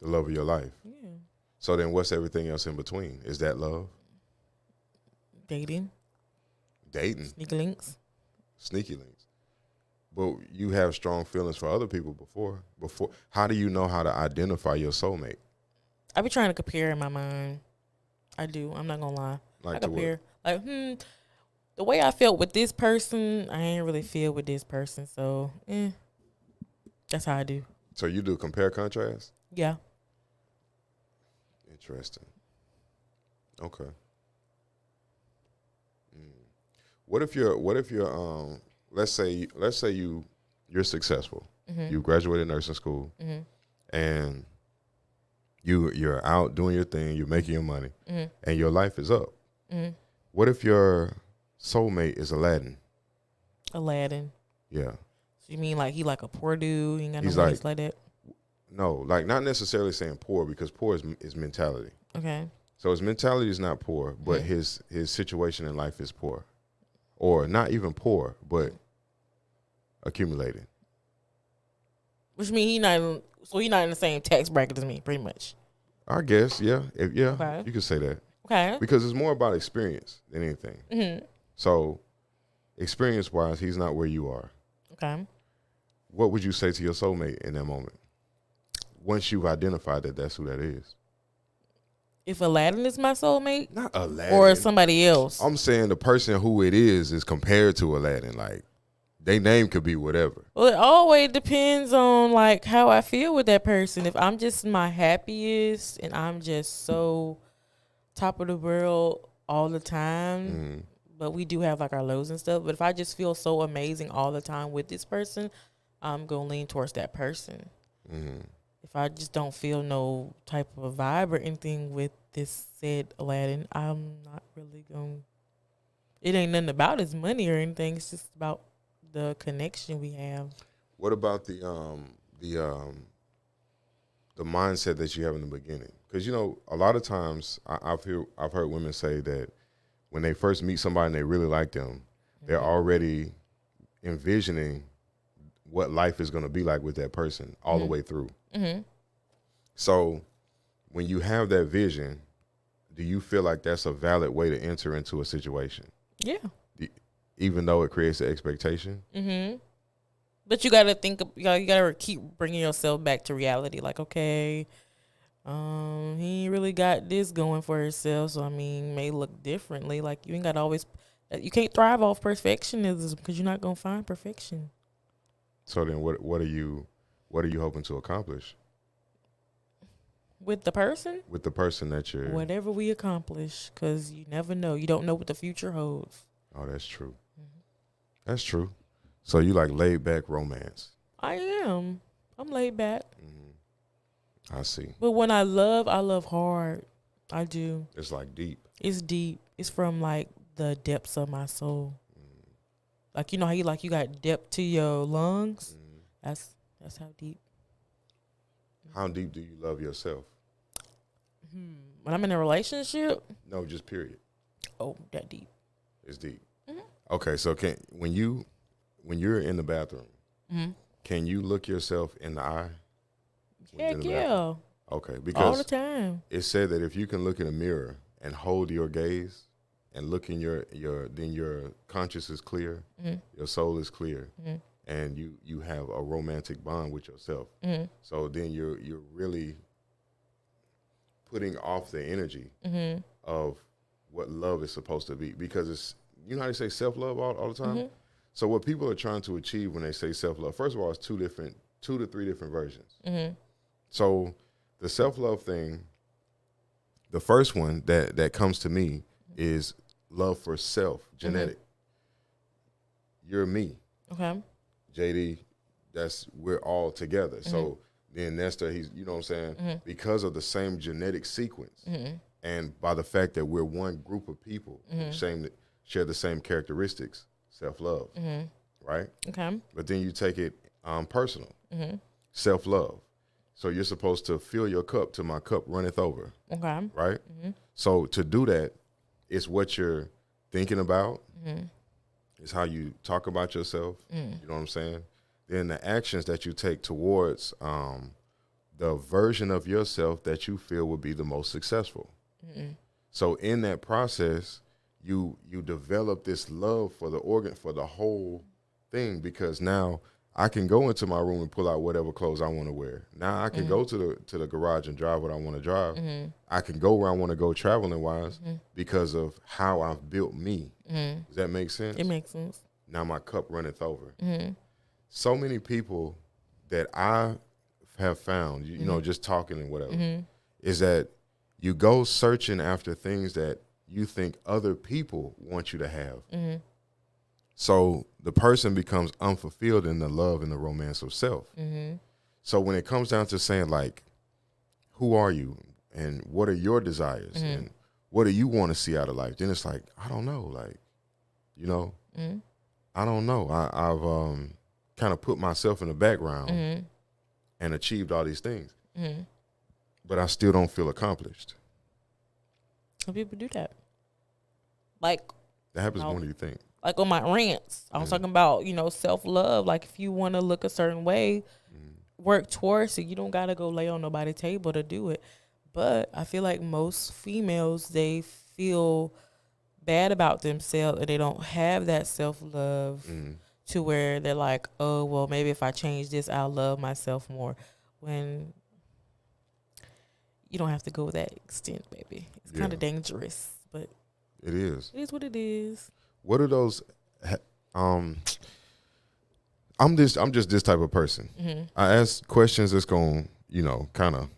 The love of your life. Yeah. So then what's everything else in between? Is that love? Dating. Dating. Sneaky links. Sneaky links. But you have strong feelings for other people before. How do you know how to identify your soulmate? I be trying to compare in my mind. I do. I'm not going to lie. Like I to what? compare. Like, the way I felt with this person, I ain't really feel with this person. So, that's how I do. So you do compare contrast? Yeah. Interesting. Okay. What if you're let's say you're successful. You graduated nursing school, and you're out doing your thing, you're making your money, and your life is up. What if your soulmate is Aladdin? Aladdin. Yeah. So you mean like he like a poor dude? He ain't got He's no money like- like that? No, like not necessarily saying poor, because poor is mentality. Okay. So his mentality is not poor, but his situation in life is poor, or not even poor, but accumulating. Which mean he not in the same tax bracket as me, pretty much. I guess, yeah, Okay. you could say that. Okay. Because it's more about experience than anything. Mm-hmm. So, experience-wise, he's not where you are. Okay. What would you say to your soulmate in that moment? Once you've identified that that's who that is. If Aladdin is my soulmate, Not Aladdin. or somebody else. I'm saying the person who it is compared to Aladdin. Like, their name could be whatever. Well, it always depends on like how I feel with that person. If I'm just my happiest and I'm just so top of the world all the time, but we do have like our lows and stuff. But if I just feel so amazing all the time with this person, I'm gonna lean towards that person. If I just don't feel no type of a vibe or anything with this said Aladdin, I'm not really gonna. It ain't nothing about his money or anything. It's just about the connection we have. What about the mindset that you have in the beginning? Because a lot of times I've heard women say that when they first meet somebody and they really like them, they're already envisioning what life is going to be like with that person all the way through. So when you have that vision, do you feel like that's a valid way to enter into a situation? Yeah. Even though it creates an expectation? But you got to think, you got to keep bringing yourself back to reality. Like, okay, he ain't really got this going for himself. So, I mean, may look differently. Like, you ain't got to always, you can't thrive off perfectionism because you're not going to find perfection. So then what are you hoping to accomplish? With the person? With the person that you're... Whatever we accomplish, because you never know. You don't know what the future holds. Oh, that's true. That's true. So you like laid back romance? I am. I'm laid back. I see. But when I love hard. I do. It's like deep. It's deep. It's from like the depths of my soul. Like, you know how you got depth to your lungs? That's how deep. How deep do you love yourself? When I'm in a relationship? No, just period. Oh, that deep. It's deep. Okay, so when you're in the bathroom, can you look yourself in the eye? Heck yeah. Okay, because all the time. It said that if you can look in a mirror and hold your gaze and look in then your conscience is clear, your soul is clear, and you have a romantic bond with yourself. So then you're really putting off the energy of what love is supposed to be, because it's, you know how they say self-love all the time? So what people are trying to achieve when they say self-love, first of all, it's two to three different versions. So the self-love thing, the first one that comes to me is love for self, genetic. You're me. Okay. JD, we're all together. So then Nestor, he's, you know what I'm saying? Because of the same genetic sequence and by the fact that we're one group of people who share the same characteristics, self-love, right? Okay. But then you take it personal, self-love. So you're supposed to fill your cup till my cup runneth over. Okay. Right? So to do that, it's what you're thinking about. It's how you talk about yourself. You know what I'm saying? Then the actions that you take towards the version of yourself that you feel would be the most successful. So in that process, you develop this love for the organ, for the whole thing, because now I can go into my room and pull out whatever clothes I want to wear. Now I can go to the garage and drive what I want to drive. I can go where I want to go traveling wise because of how I've built me. Does that make sense? It makes sense. Now my cup runneth over. So many people that I have found, you know, just talking and whatever, is that you go searching after things that you think other people want you to have. So the person becomes unfulfilled in the love and the romance of self. So when it comes down to saying, like, who are you and what are your desires and what do you want to see out of life? Then it's like, I don't know. Like, you know, I don't know. I've kind of put myself in the background and achieved all these things. But I still don't feel accomplished. Some people do that. Like, that happens more than you think. Like on my rants, I was talking about, you know, self-love. Like if you want to look a certain way, work towards it. You don't got to go lay on nobody's table to do it. But I feel like most females, they feel bad about themselves and they don't have that self-love to where they're like, oh, well, maybe if I change this, I'll love myself more. When you don't have to go that extent, baby. It's kind of dangerous, but it is. It is what it is. What are those? I'm just this type of person. I ask questions that's going, kind of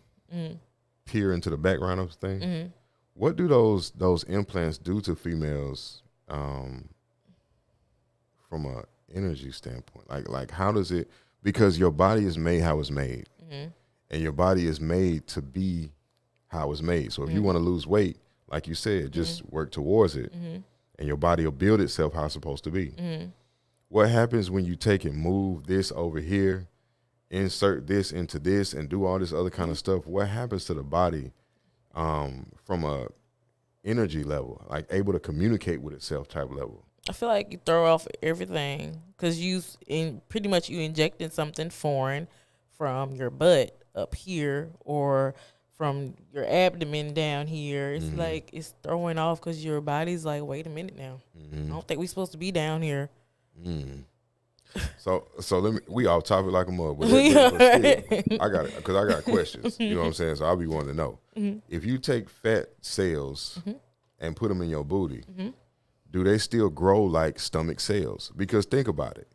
peer into the background of things. What do those implants do to females from a energy standpoint? Like how does it? Because your body is made how it's made, and your body is made to be how it's made. So if you want to lose weight, like you said, just work towards it, and your body will build itself how it's supposed to be. What happens when you take and move this over here, insert this into this, and do all this other kind of stuff? What happens to the body from a energy level, like able to communicate with itself type level? I feel like you throw off everything because pretty much you injecting something foreign from your butt up here or from your abdomen down here. It's like it's throwing off because your body's like, wait a minute now. I don't think we're supposed to be down here. So we off topic like a mug, but still, I got questions. You know what I'm saying? So I'll be wanting to know if you take fat cells and put them in your booty, do they still grow like stomach cells? Because think about it,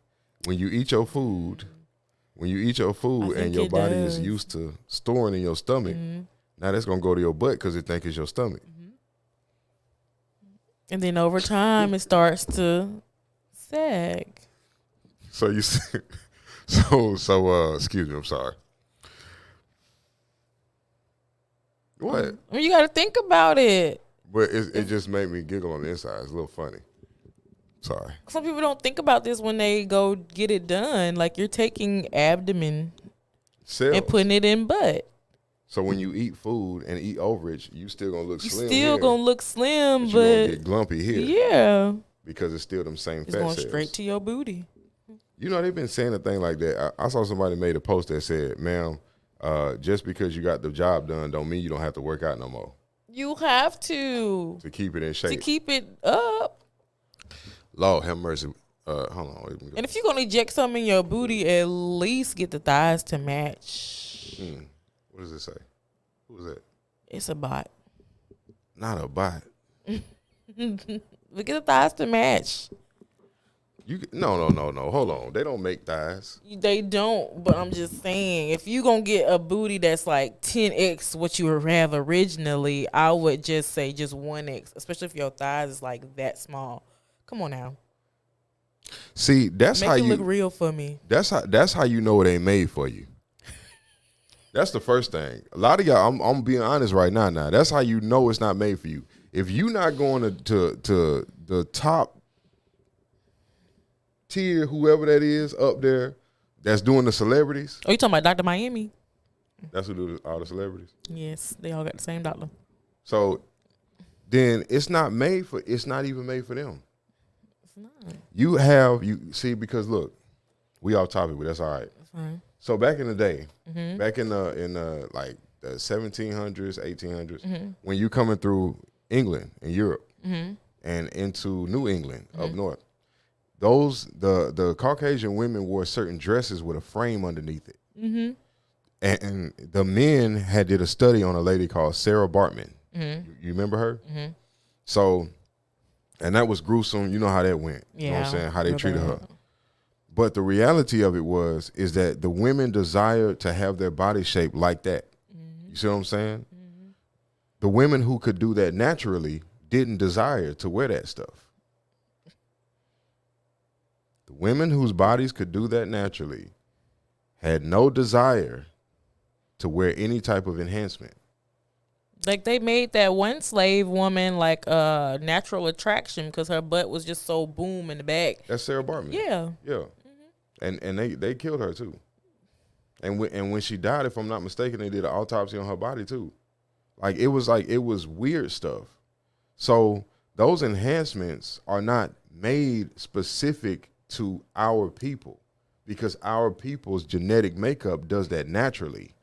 when you eat your food and your body is used to storing in your stomach, now that's gonna go to your butt because it think it's your stomach. And then over time it starts to sag. So you see, so excuse me, I'm sorry. What? I mean, you got to think about it. But it just made me giggle on the inside. It's a little funny. Sorry. Some people don't think about this when they go get it done. Like you're taking abdomen Cells. and putting it in butt. So when you eat food and eat overage, you still gonna look slim. You still gonna look slim, but but you gonna get glumpy here. Yeah. Because it's still them same It's fat going cells. straight to your booty. You know, they've been saying a thing like that. I saw somebody made a post that said, ma'am, just because you got the job done don't mean you don't have to work out no more. You have to keep it in shape. To keep it up. Lord have mercy. Hold on. And if you're going to inject something in your booty, at least get the thighs to match. What does it say? Who was that? It's a bot. Not a bot. But get the thighs to match. No. Hold on. They don't make thighs. They don't, but I'm just saying, if you gonna get a booty that's like 10x what you have originally, I would just say just 1x, especially if your thighs is like that small. Come on now. See, that's Make how it you look real for me. That's how you know it ain't made for you. That's the first thing. A lot of y'all, I'm being honest right now. That's how you know it's not made for you. If you not going to the top tier, whoever that is up there, that's doing the celebrities. Oh, you talking about Dr. Miami? That's who do all the celebrities. Yes, they all got the same doctor. So then it's not even made for them. It's not. You see, because look, we off topic, but that's all right. That's fine. So back in the day, back in like the 1700s, 1800s, when you coming through England and Europe and into New England up north, the Caucasian women wore certain dresses with a frame underneath it. And the men did a study on a lady called Sarah Bartman. You remember her? So, and that was gruesome. You know how that went. Yeah, you know what I'm saying? How they treated her. But the reality of it is that the women desired to have their body shape like that. You see what I'm saying? The women who could do that naturally didn't desire to wear that stuff. The women whose bodies could do that naturally had no desire to wear any type of enhancement. Like they made that one slave woman like a natural attraction because her butt was just so boom in the back. That's Sarah Bartman. Yeah. Yeah. And they killed her too. And when she died, if I'm not mistaken, they did an autopsy on her body too. It was weird stuff. So those enhancements are not made specific to our people because our people's genetic makeup does that naturally.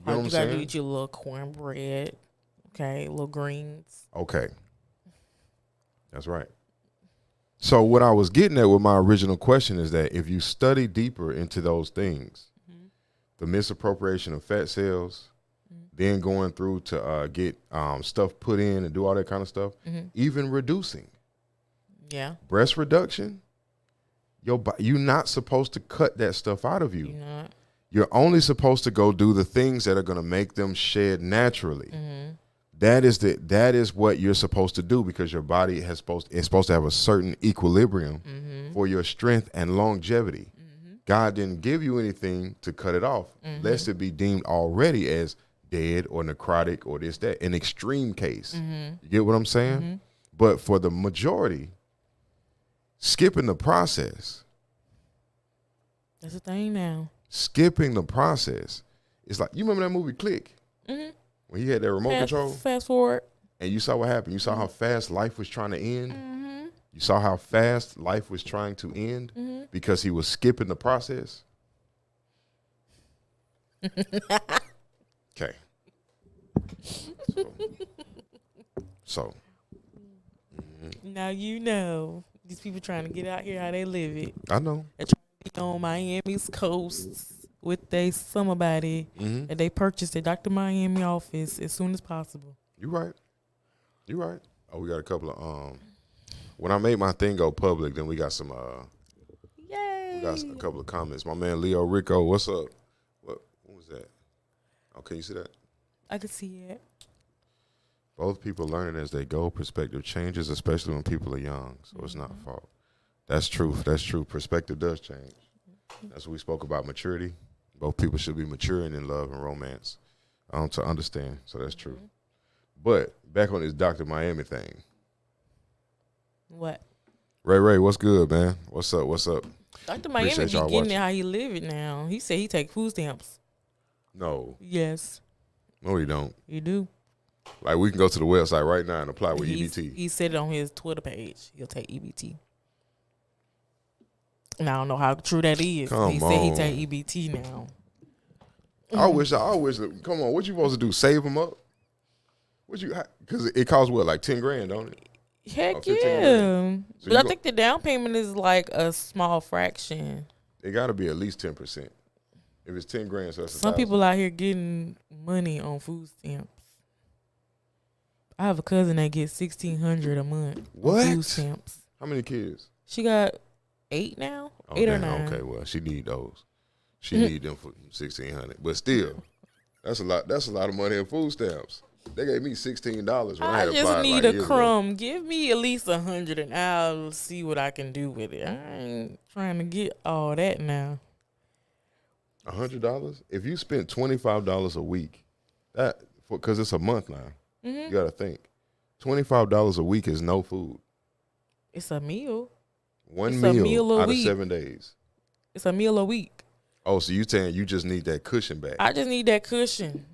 know what I'm you gotta saying? eat your little cornbread, okay, little greens. Okay. That's right. So what I was getting at with my original question is that if you study deeper into those things, the misappropriation of fat cells, then going through to get stuff put in and do all that kind of stuff, even reducing. Yeah. Breast reduction, you're not supposed to cut that stuff out of you. You're not. You're only supposed to go do the things that are going to make them shed naturally. That is what you're supposed to do, because your body is supposed to have a certain equilibrium for your strength and longevity. God didn't give you anything to cut it off, lest it be deemed already as dead or necrotic or this, that, an extreme case. You get what I'm saying? But for the majority, skipping the process. That's the thing now. Skipping the process. It's like, you remember that movie Click? When he had that remote control? Fast forward. And you saw what happened. You saw how fast life was trying to end. You saw how fast life was trying to end because he was skipping the process. Okay. So. Now you know these people trying to get out here how they live it. I know. They're trying to be on Miami's coast with their somebody that they purchased at Dr. Miami office as soon as possible. You right. You right. Oh, we got a couple of when I made my thing go public, then we got some Yay. we got a couple of comments. My man Leo Rico, what's up? What was that? Oh, can you see that? I can see it. Both people learning as they go. Perspective changes, especially when people are young. So it's not a fault. That's true. That's true. Perspective does change. That's what we spoke about, maturity. Both people should be maturing in love and romance to understand. So that's true. But back on this Dr. Miami thing. What? Ray, what's good, man? What's up? What's up? Dr. Miami be Appreciate y'all getting watching. it how he live it now. He said he take food stamps. No. Yes. No, he don't. You do. Like, we can go to the website right now and apply with EBT. He said it on his Twitter page. He'll take EBT. And I don't know how true that is. He said he take EBT now. I wish. Come on, what you supposed to do? Save them up? Because it costs what, like 10 grand, don't it? Heck 15 yeah. grand. So But I think the down payment is like a small fraction. It got to be at least 10%. If it's 10 grand, so that's Some 1,000. people out here getting money on food stamps. I have a cousin that gets $1,600 a month. What? On food stamps. How many kids? She got 8 now. Oh, 8 or damn, 9. Okay, well, she need those. She need them for 1,600. But still, that's a lot. That's a lot of money in food stamps. They gave me $16 when I had I just applied need like a years crumb. Give me at least 100 and I'll see what I can do with it. I ain't trying to get all that now. ago. $100? If you spent $25 a week, because it's a month now, you got to think. $25 a week is no food. It's a meal. One It's a meal, meal a out week. of 7 days. It's a meal a week. Oh, so you saying you just need that cushion back I just need that cushion.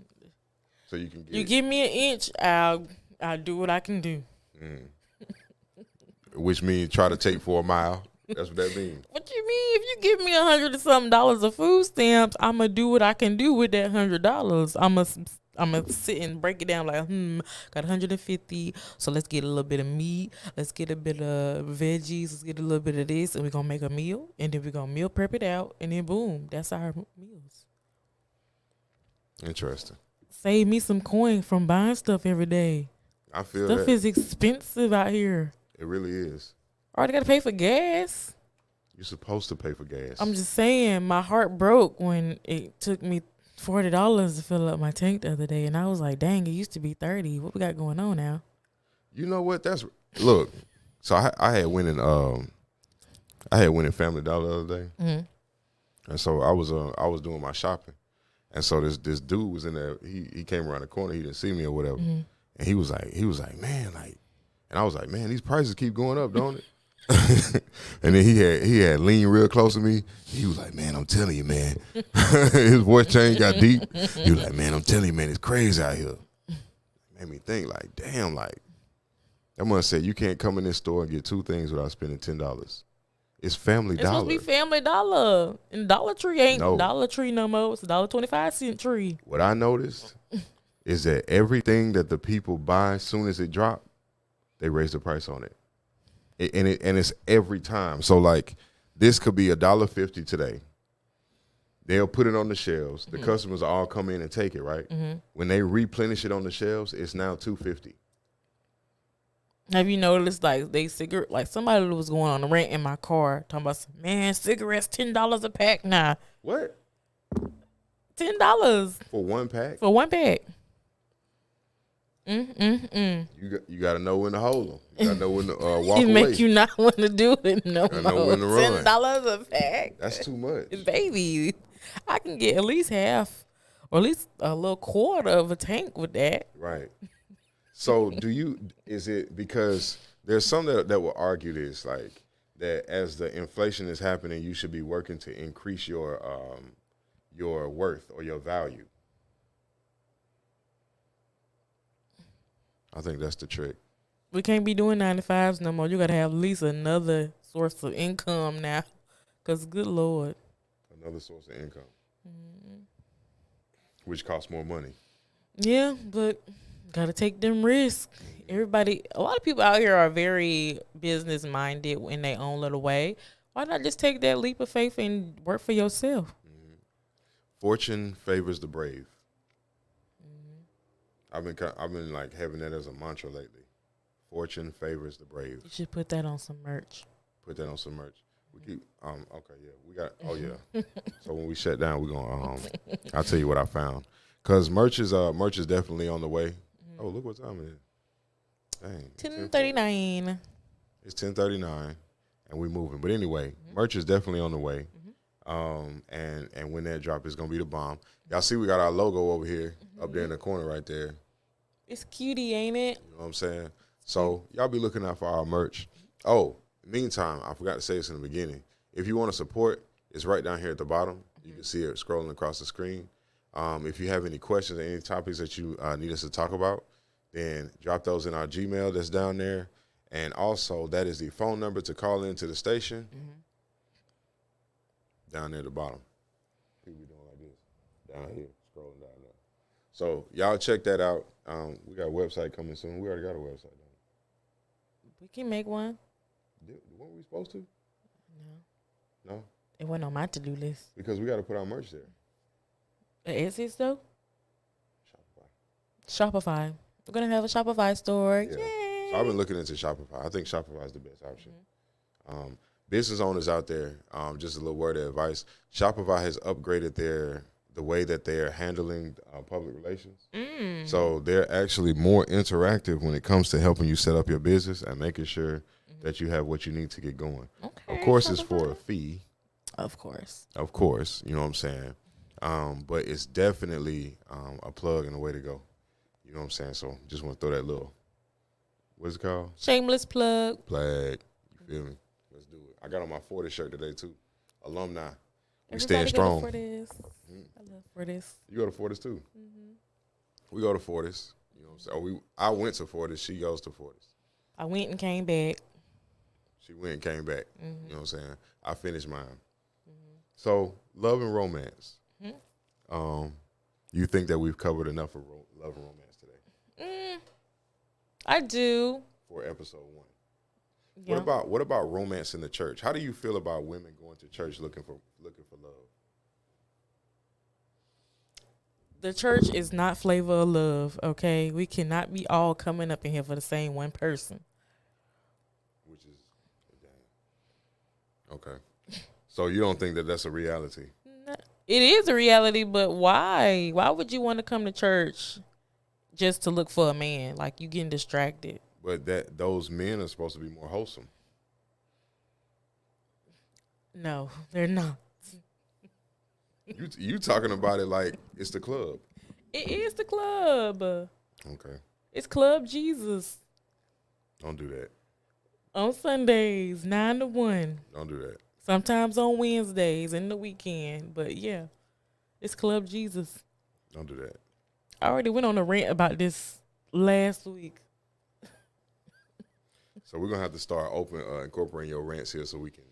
so you can get You give me an inch, I'll do what I can do. which means try to take for a mile. That's what that means. What you mean? If you give me $100 and something of food stamps, I'ma do what I can do with that $100. I'ma sit and break it down like, got 150. So let's get a little bit of meat. Let's get a bit of veggies. Let's get a little bit of this, and we're gonna make a meal, and then we're gonna meal prep it out, and then boom, that's our meals. Interesting. Save me some coin from buying stuff every day. I feel Stuff that. is expensive out here. It really is. Already gotta pay for gas. You're supposed to pay for gas. I'm just saying, my heart broke when it took me $40 to fill up my tank the other day, and I was like, dang, it used to be $30. What we got going on now? You know what? Look. So I had went in Family Dollar the other day, and so I was doing my shopping, and so this dude was in there. He came around the corner. He didn't see me or whatever, and he was like, man, like, and I was like, man, these prices keep going up, don't it? And then he had leaned real close to me. He was like, man, I'm telling you, man. His voice change got deep. He was like, man, I'm telling you, man, it's crazy out here. Made me think, like, damn, like, that must say you can't come in this store and get two things without spending $10. It's Family It's Dollar. supposed to be Family Dollar. And Dollar Tree ain't No. Dollar Tree no more. It's a $1.25 tree. What I noticed is that everything that the people buy as soon as it drop, they raise the price on it. And it's every time. So like this could be $1.50 today. They'll put it on the shelves. The customers all come in and take it, right? When they replenish it on the shelves, it's now $2.50. Have you noticed like somebody was going on a rant in my car talking about man, cigarettes $10 a pack now. What? $10 For one pack? for one pack. You got to know when to hold them. You got to know when to walk It away. make you not want to do it no I more. know when to run. $10 a pack. That's too much. Baby, I can get at least half or at least a little quarter of a tank with that. Right. So is it because there's some that will argue this, like that as the inflation is happening, you should be working to increase your worth or your value. I think that's the trick. We can't be doing 9-to-5s no more. You got to have at least another source of income now. Because, good Lord. Another source of income. Which costs more money. Yeah, but got to take them risks. A lot of people out here are very business-minded in their own little way. Why not just take that leap of faith and work for yourself? Fortune favors the brave. I've been like having that as a mantra lately. Fortune favors the brave. You should put that on some merch. Put that on some merch. We keep okay, yeah. We got So when we shut down, we're gonna I'll tell you what I found. Cause merch is definitely on the way. Oh, look what time it is. Dang. 10:39. It's 10:39 and we moving. But anyway, merch is definitely on the way. And when that drop is gonna be the bomb. Y'all see we got our logo over here up there in the corner right there. It's cutie, ain't it? You know what I'm saying? So y'all be looking out for our merch. Oh, meantime, I forgot to say this in the beginning. If you want to support, it's right down here at the bottom. You can see it scrolling across the screen. If you have any questions or any topics that you need us to talk about, then drop those in our Gmail that's down there. And also, that is the phone number to call into the station. Down there at the bottom. People doing like this. Down here, scrolling down there. So y'all check that out. We got a website coming soon. We already got a website done. We can make one. Weren't we supposed to? No? It wasn't on my to-do list. Because we got to put our merch there. Is it though? Shopify. We're going to have a Shopify store. Yeah. Yay. So I've been looking into Shopify. I think Shopify is the best option. Business owners out there, just a little word of advice. Shopify has upgraded the way that they're handling public relations. So they're actually more interactive when it comes to helping you set up your business and making sure that you have what you need to get going. Okay, of course, Shopify. it's for a fee. Of course. You know what I'm saying? But it's definitely a plug and a way to go. You know what I'm saying? So just want to throw that little, what's it called? Shameless plug. Flag. You feel me? Let's do it. I got on my Fortis shirt today, too. Alumni. We Everybody stand strong. Go to Fortis. I love Fortis. You go to Fortis, too? We go to Fortis. You know what I'm saying? I went to Fortis. She goes to Fortis. I went and came back. She went and came back. You know what I'm saying? I finished mine. So, love and romance. You think that we've covered enough of love and romance today? I do. For episode 1. Yeah. What about romance in the church? How do you feel about women going to church looking for love? The church is not flavor of love, okay? We cannot be all coming up in here for the same one person. Which is, okay. So you don't think that that's a reality? It is a reality, but why? Why would you want to come to church just to look for a man? Like, you getting distracted. But those men are supposed to be more wholesome. No, they're not. You talking about it like it's the club. It is the club. Okay. It's Club Jesus. Don't do that. On Sundays, 9 to 1. Don't do that. Sometimes on Wednesdays and the weekend. But yeah, it's Club Jesus. Don't do that. I already went on a rant about this last week. So we're going to have to start incorporating your rants here so we can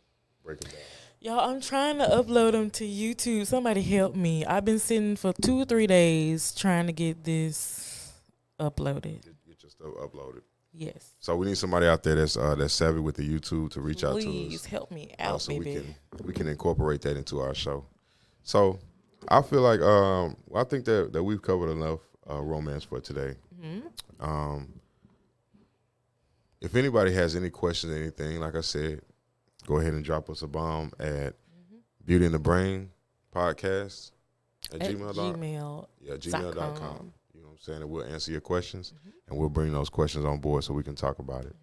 Break it down. Y'all, I'm trying to upload them to YouTube. Somebody help me. I've been sitting for 2 or 3 days trying to get this uploaded. Get your stuff uploaded. Yes. So we need somebody out there that's savvy with the YouTube to reach out to us. Please help me out, so baby. we can incorporate that into our show. So I feel like I think that we've covered enough romance for today. Mm-hmm. If anybody has any questions or anything, like I said, go ahead and drop us a bomb at Beauty in the Brain podcast at gmail.com. Yeah, gmail.com. You know what I'm saying? And we'll answer your questions and we'll bring those questions on board so we can talk about it.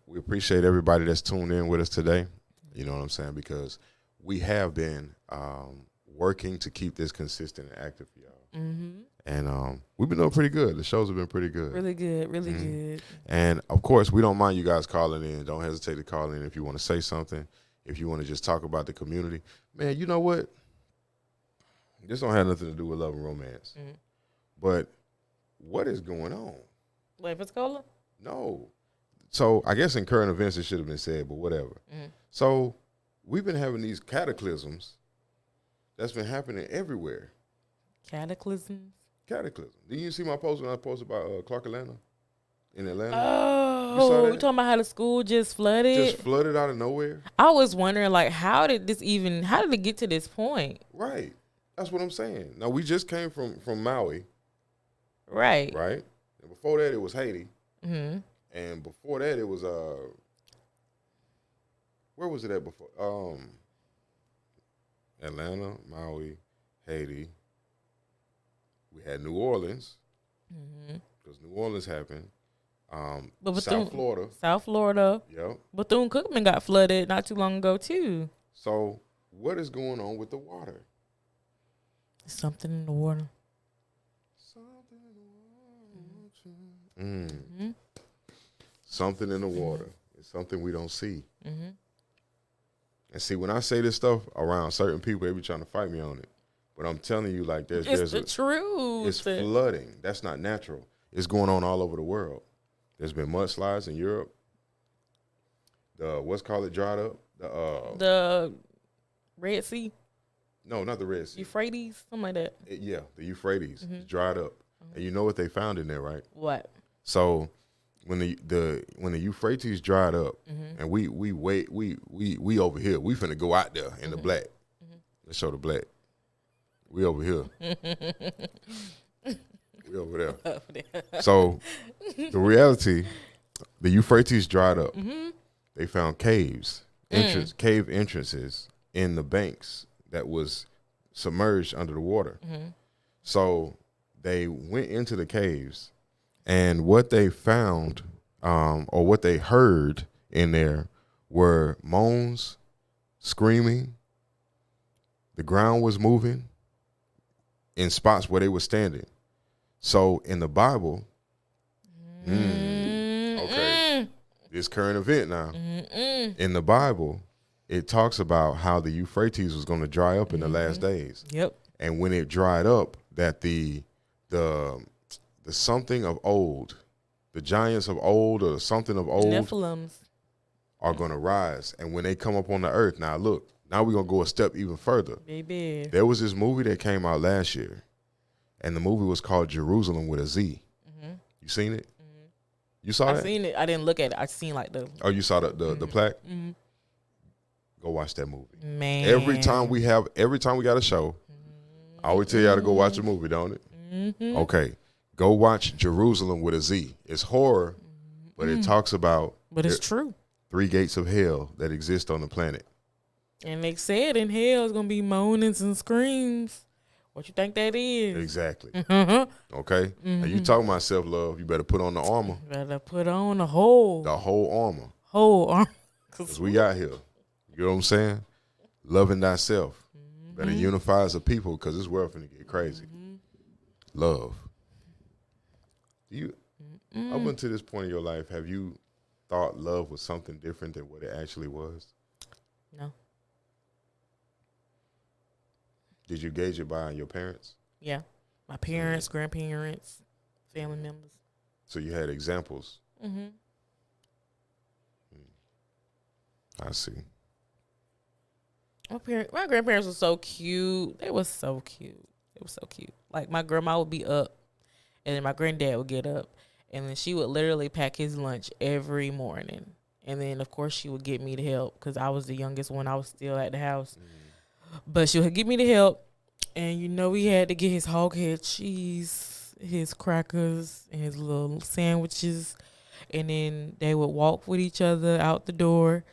We appreciate everybody that's tuned in with us today. You know what I'm saying? Because we have been working to keep this consistent and active for y'all. Mm-hmm. And we've been doing pretty good. The shows have been pretty good. Really good, really good. And, of course, we don't mind you guys calling in. Don't hesitate to call in if you want to say something, if you want to just talk about the community. Man, you know what? This don't have nothing to do with love and romance. Mm-hmm. But what is going on? Wait, Pensacola? No. So I guess in current events it should have been said, but whatever. Mm-hmm. So we've been having these cataclysms that's been happening everywhere. Cataclysms? Cataclysm. Did you see my post when I posted about Clark Atlanta? In Atlanta? Oh, you talking about how the school just flooded? Just flooded out of nowhere? I was wondering, like, how did it get to this point? Right. That's what I'm saying. Now, we just came from Maui. Right. Right? And before that, it was Haiti. Mm-hmm. And before that, it was, where was it at before? Atlanta, Maui, Haiti. We had New Orleans, because New Orleans happened. But South Florida. Yep. Bethune-Cookman got flooded not too long ago, too. So what is going on with the water? Something in the water. Something in the water. Something in the water. It's something we don't see. Mm-hmm. And see, when I say this stuff around certain people, they be trying to fight me on it. But I'm telling you, like, there's the truth. It's flooding. That's not natural. It's going on all over the world. There's been mudslides in Europe. What's called it dried up? The Red Sea. No, not the Red Sea. Euphrates, something like that. Yeah, the Euphrates. It's dried up. And you know what they found in there, right? What? So when the Euphrates dried up, and we over here, we finna go out there in the black. Let's show the black. We over here. We over there. So the reality, the Euphrates dried up. They found cave entrances in the banks that was submerged under the water. So they went into the caves, and what they found, or what they heard in there, were moans, screaming. The ground was moving in spots where they were standing. So in the Bible, okay, this current event now, in the Bible, it talks about how the Euphrates was going to dry up in the last days. Yep. And when it dried up, that the something of old, the giants of old, or something of old, Nephilims, are going to rise. And when they come up on the earth, now look, now we're going to go a step even further. Baby. There was this movie that came out last year, and the movie was called Jerusalem with a Z. You seen it? You saw that? I seen it. I didn't look at it. I seen like the. Oh, you saw the plaque? Go watch that movie. Man. Every time we got a show, I always tell y'all to go watch a movie, don't it? Okay. Go watch Jerusalem with a Z. It's horror, but it talks about. But it's true. 3 gates of hell that exist on the planet. And they said in hell it's gonna be moanings and screams. What you think that is? Exactly. Okay. Now you talking about self-love, you better put on the armor. Better put on the whole armor. Whole armor. Because we out here. You know what I'm saying? Loving thyself. Better unify as a people, because this world finna get crazy. Love. Up until this point in your life, have you thought love was something different than what it actually was? No. Did you gauge it by your parents? Yeah. My parents, grandparents, family members. So you had examples? I see. My grandparents were so cute. They were so cute. They were so cute. Like my grandma would be up, and then my granddad would get up, and then she would literally pack his lunch every morning. And then of course she would get me to help because I was the youngest one. I was still at the house, but she would get me to help. And we had to get his hog head cheese, his crackers, and his little sandwiches. And then they would walk with each other out the door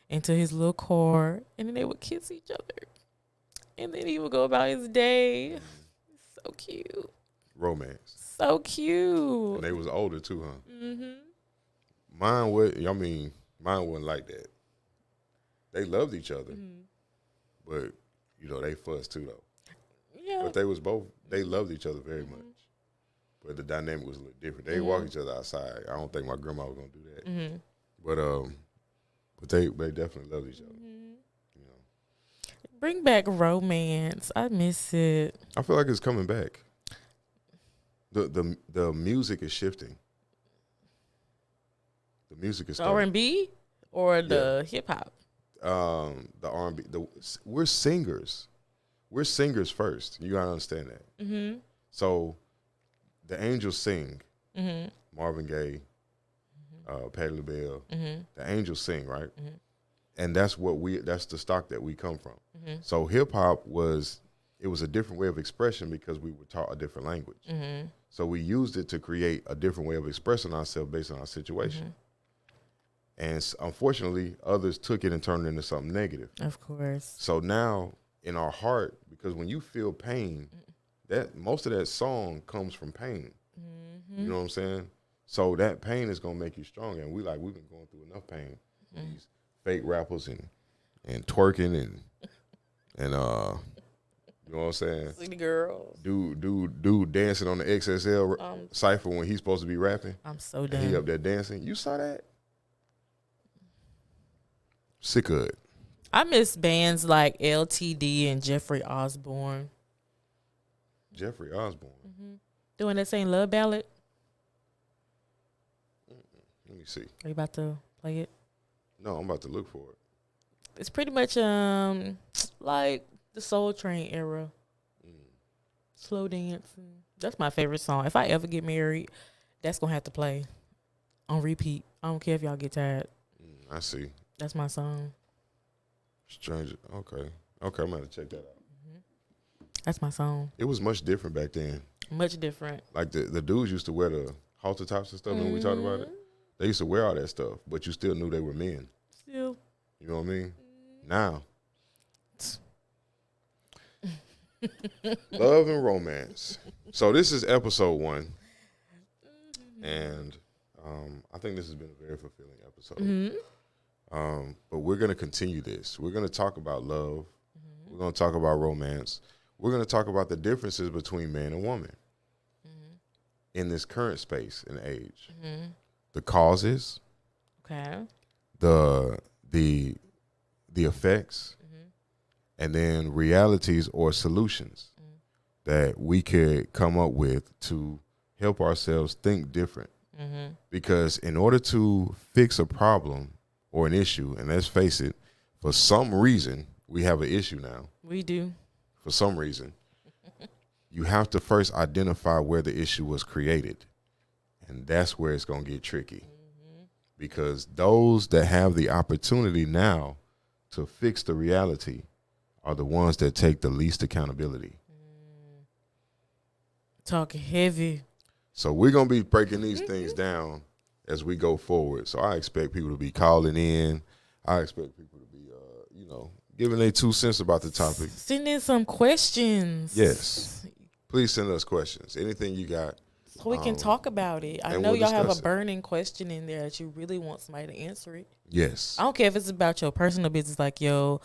into his little car, and then they would kiss each other. And then he would go about his day. So cute. Romance. So cute. And they was older too, huh? Mm-hmm. Mine wasn't like that. They loved each other, but they fussed too though. Yeah. But they loved each other very much. But the dynamic was a little different. They walk each other outside. I don't think my grandma was gonna do that. But they definitely loved each other. Bring back romance. I miss it. I feel like it's coming back. The music is shifting. The music is starting. R&B or the hip hop? The R&B. We're singers. We're singers first. You gotta understand that. Mm-hmm. So the Angels sing. Mm-hmm. Marvin Gaye, Patti LaBelle. Mm-hmm. The Angels sing, right? Mm-hmm. And that's the stock that we come from. Mm-hmm. So hip hop was a different way of expression because we were taught a different language. Mm-hmm. So we used it to create a different way of expressing ourselves based on our situation. And unfortunately, others took it and turned it into something negative. Of course. So now in our heart, because when you feel pain, that most of that song comes from pain. You know what I'm saying? So that pain is gonna make you stronger. And we've been going through enough pain. These fake rappers and twerking and you know what I'm saying? City girls. Dude dancing on the XSL cipher when he's supposed to be rapping. I'm so And done. he up there dancing. You saw that? Sick of it. I miss bands like LTD and Jeffrey Osborne. Jeffrey Osborne. Doing that same love ballad. Let me see. Are you about to play it? No, I'm about to look for it. It's pretty much like the Soul Train era. Slow dancing. That's my favorite song. If I ever get married, that's gonna have to play on repeat. I don't care if y'all get tired. I see. That's my song. Stranger. Okay, I'm gonna check that out. That's my song. It was much different back then. Much different. Like the dudes used to wear the halter tops and stuff. When we talked about it, they used to wear all that stuff, but you still knew they were men. Still. You know what I mean? Now, love and romance. So this is episode 1, and I think this has been a very fulfilling episode. But we're gonna continue this. We're gonna talk about love. We're gonna talk about romance. We're gonna talk about the differences between man and woman in this current space and age. The causes. Okay. The effects, and then realities or solutions that we could come up with to help ourselves think different. Because in order to fix a problem or an issue, and let's face it, for some reason, we have an issue now. We do. For some reason, you have to first identify where the issue was created. And that's where it's going to get tricky. Because those that have the opportunity now to fix the reality are the ones that take the least accountability. Talking heavy. So we're going to be breaking these things down as we go forward. So I expect people to be calling in. I expect people to be, giving their 2 cents about the topic. Send in some questions. Yes. Please send us questions. Anything you got. So we can talk about it. I and know we'll y'all have a discuss it. burning question in there that you really want somebody to answer it. Yes. I don't care if it's about your personal business, like your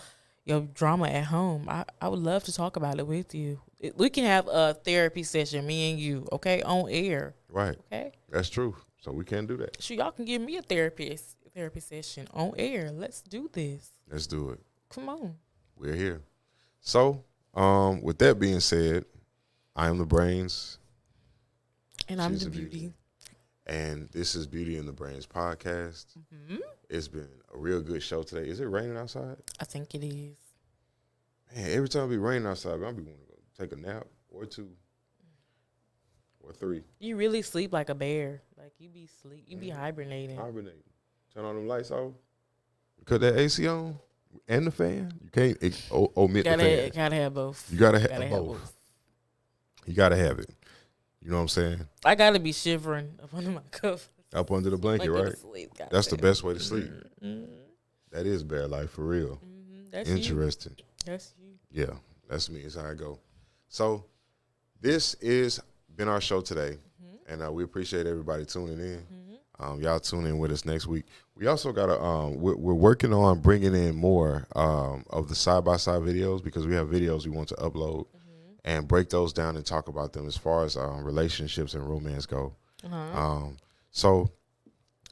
drama at home. I would love to talk about it with you. We can have a therapy session, me and you, okay, on air. Right. Okay. That's true. So we can do that. Sure, y'all can give me a therapy session on air. Let's do this. Let's do it. Come on. We're here. So, with that being said, I am the brains. And I'm She's the the beauty. And this is Beauty and the Brains podcast. It's been a real good show today. Is it raining outside? I think it is. Man, every time it be raining outside, I'll be wanting to go take a nap or 2 or 3. You really sleep like a bear. Like you be hibernating. Hibernating. Turn all them lights off. Cut that AC on and the fan. You can't omit the fan. Gotta have both. You gotta have both. You gotta have it. You know what I'm saying? I gotta be shivering up under my covers. Up under the blanket, right? That's the best way to sleep. Mm-hmm. That is bear life for real. Mm-hmm. That's interesting. You. That's you. Yeah, that's me. It's how I go. So this is been our show today, and we appreciate everybody tuning in. Y'all tune in with us next week. We also got we're working on bringing in more of the side-by-side videos because we have videos we want to upload and break those down and talk about them as far as relationships and romance go. So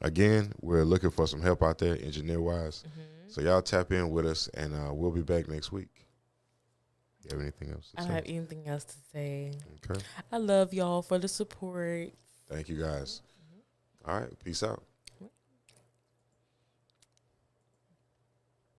again, we're looking for some help out there, engineer-wise. So y'all tap in with us, and we'll be back next week. You have anything else to say? I don't have anything else to say. Okay. I love y'all for the support. Thank you, guys. All right. Peace out.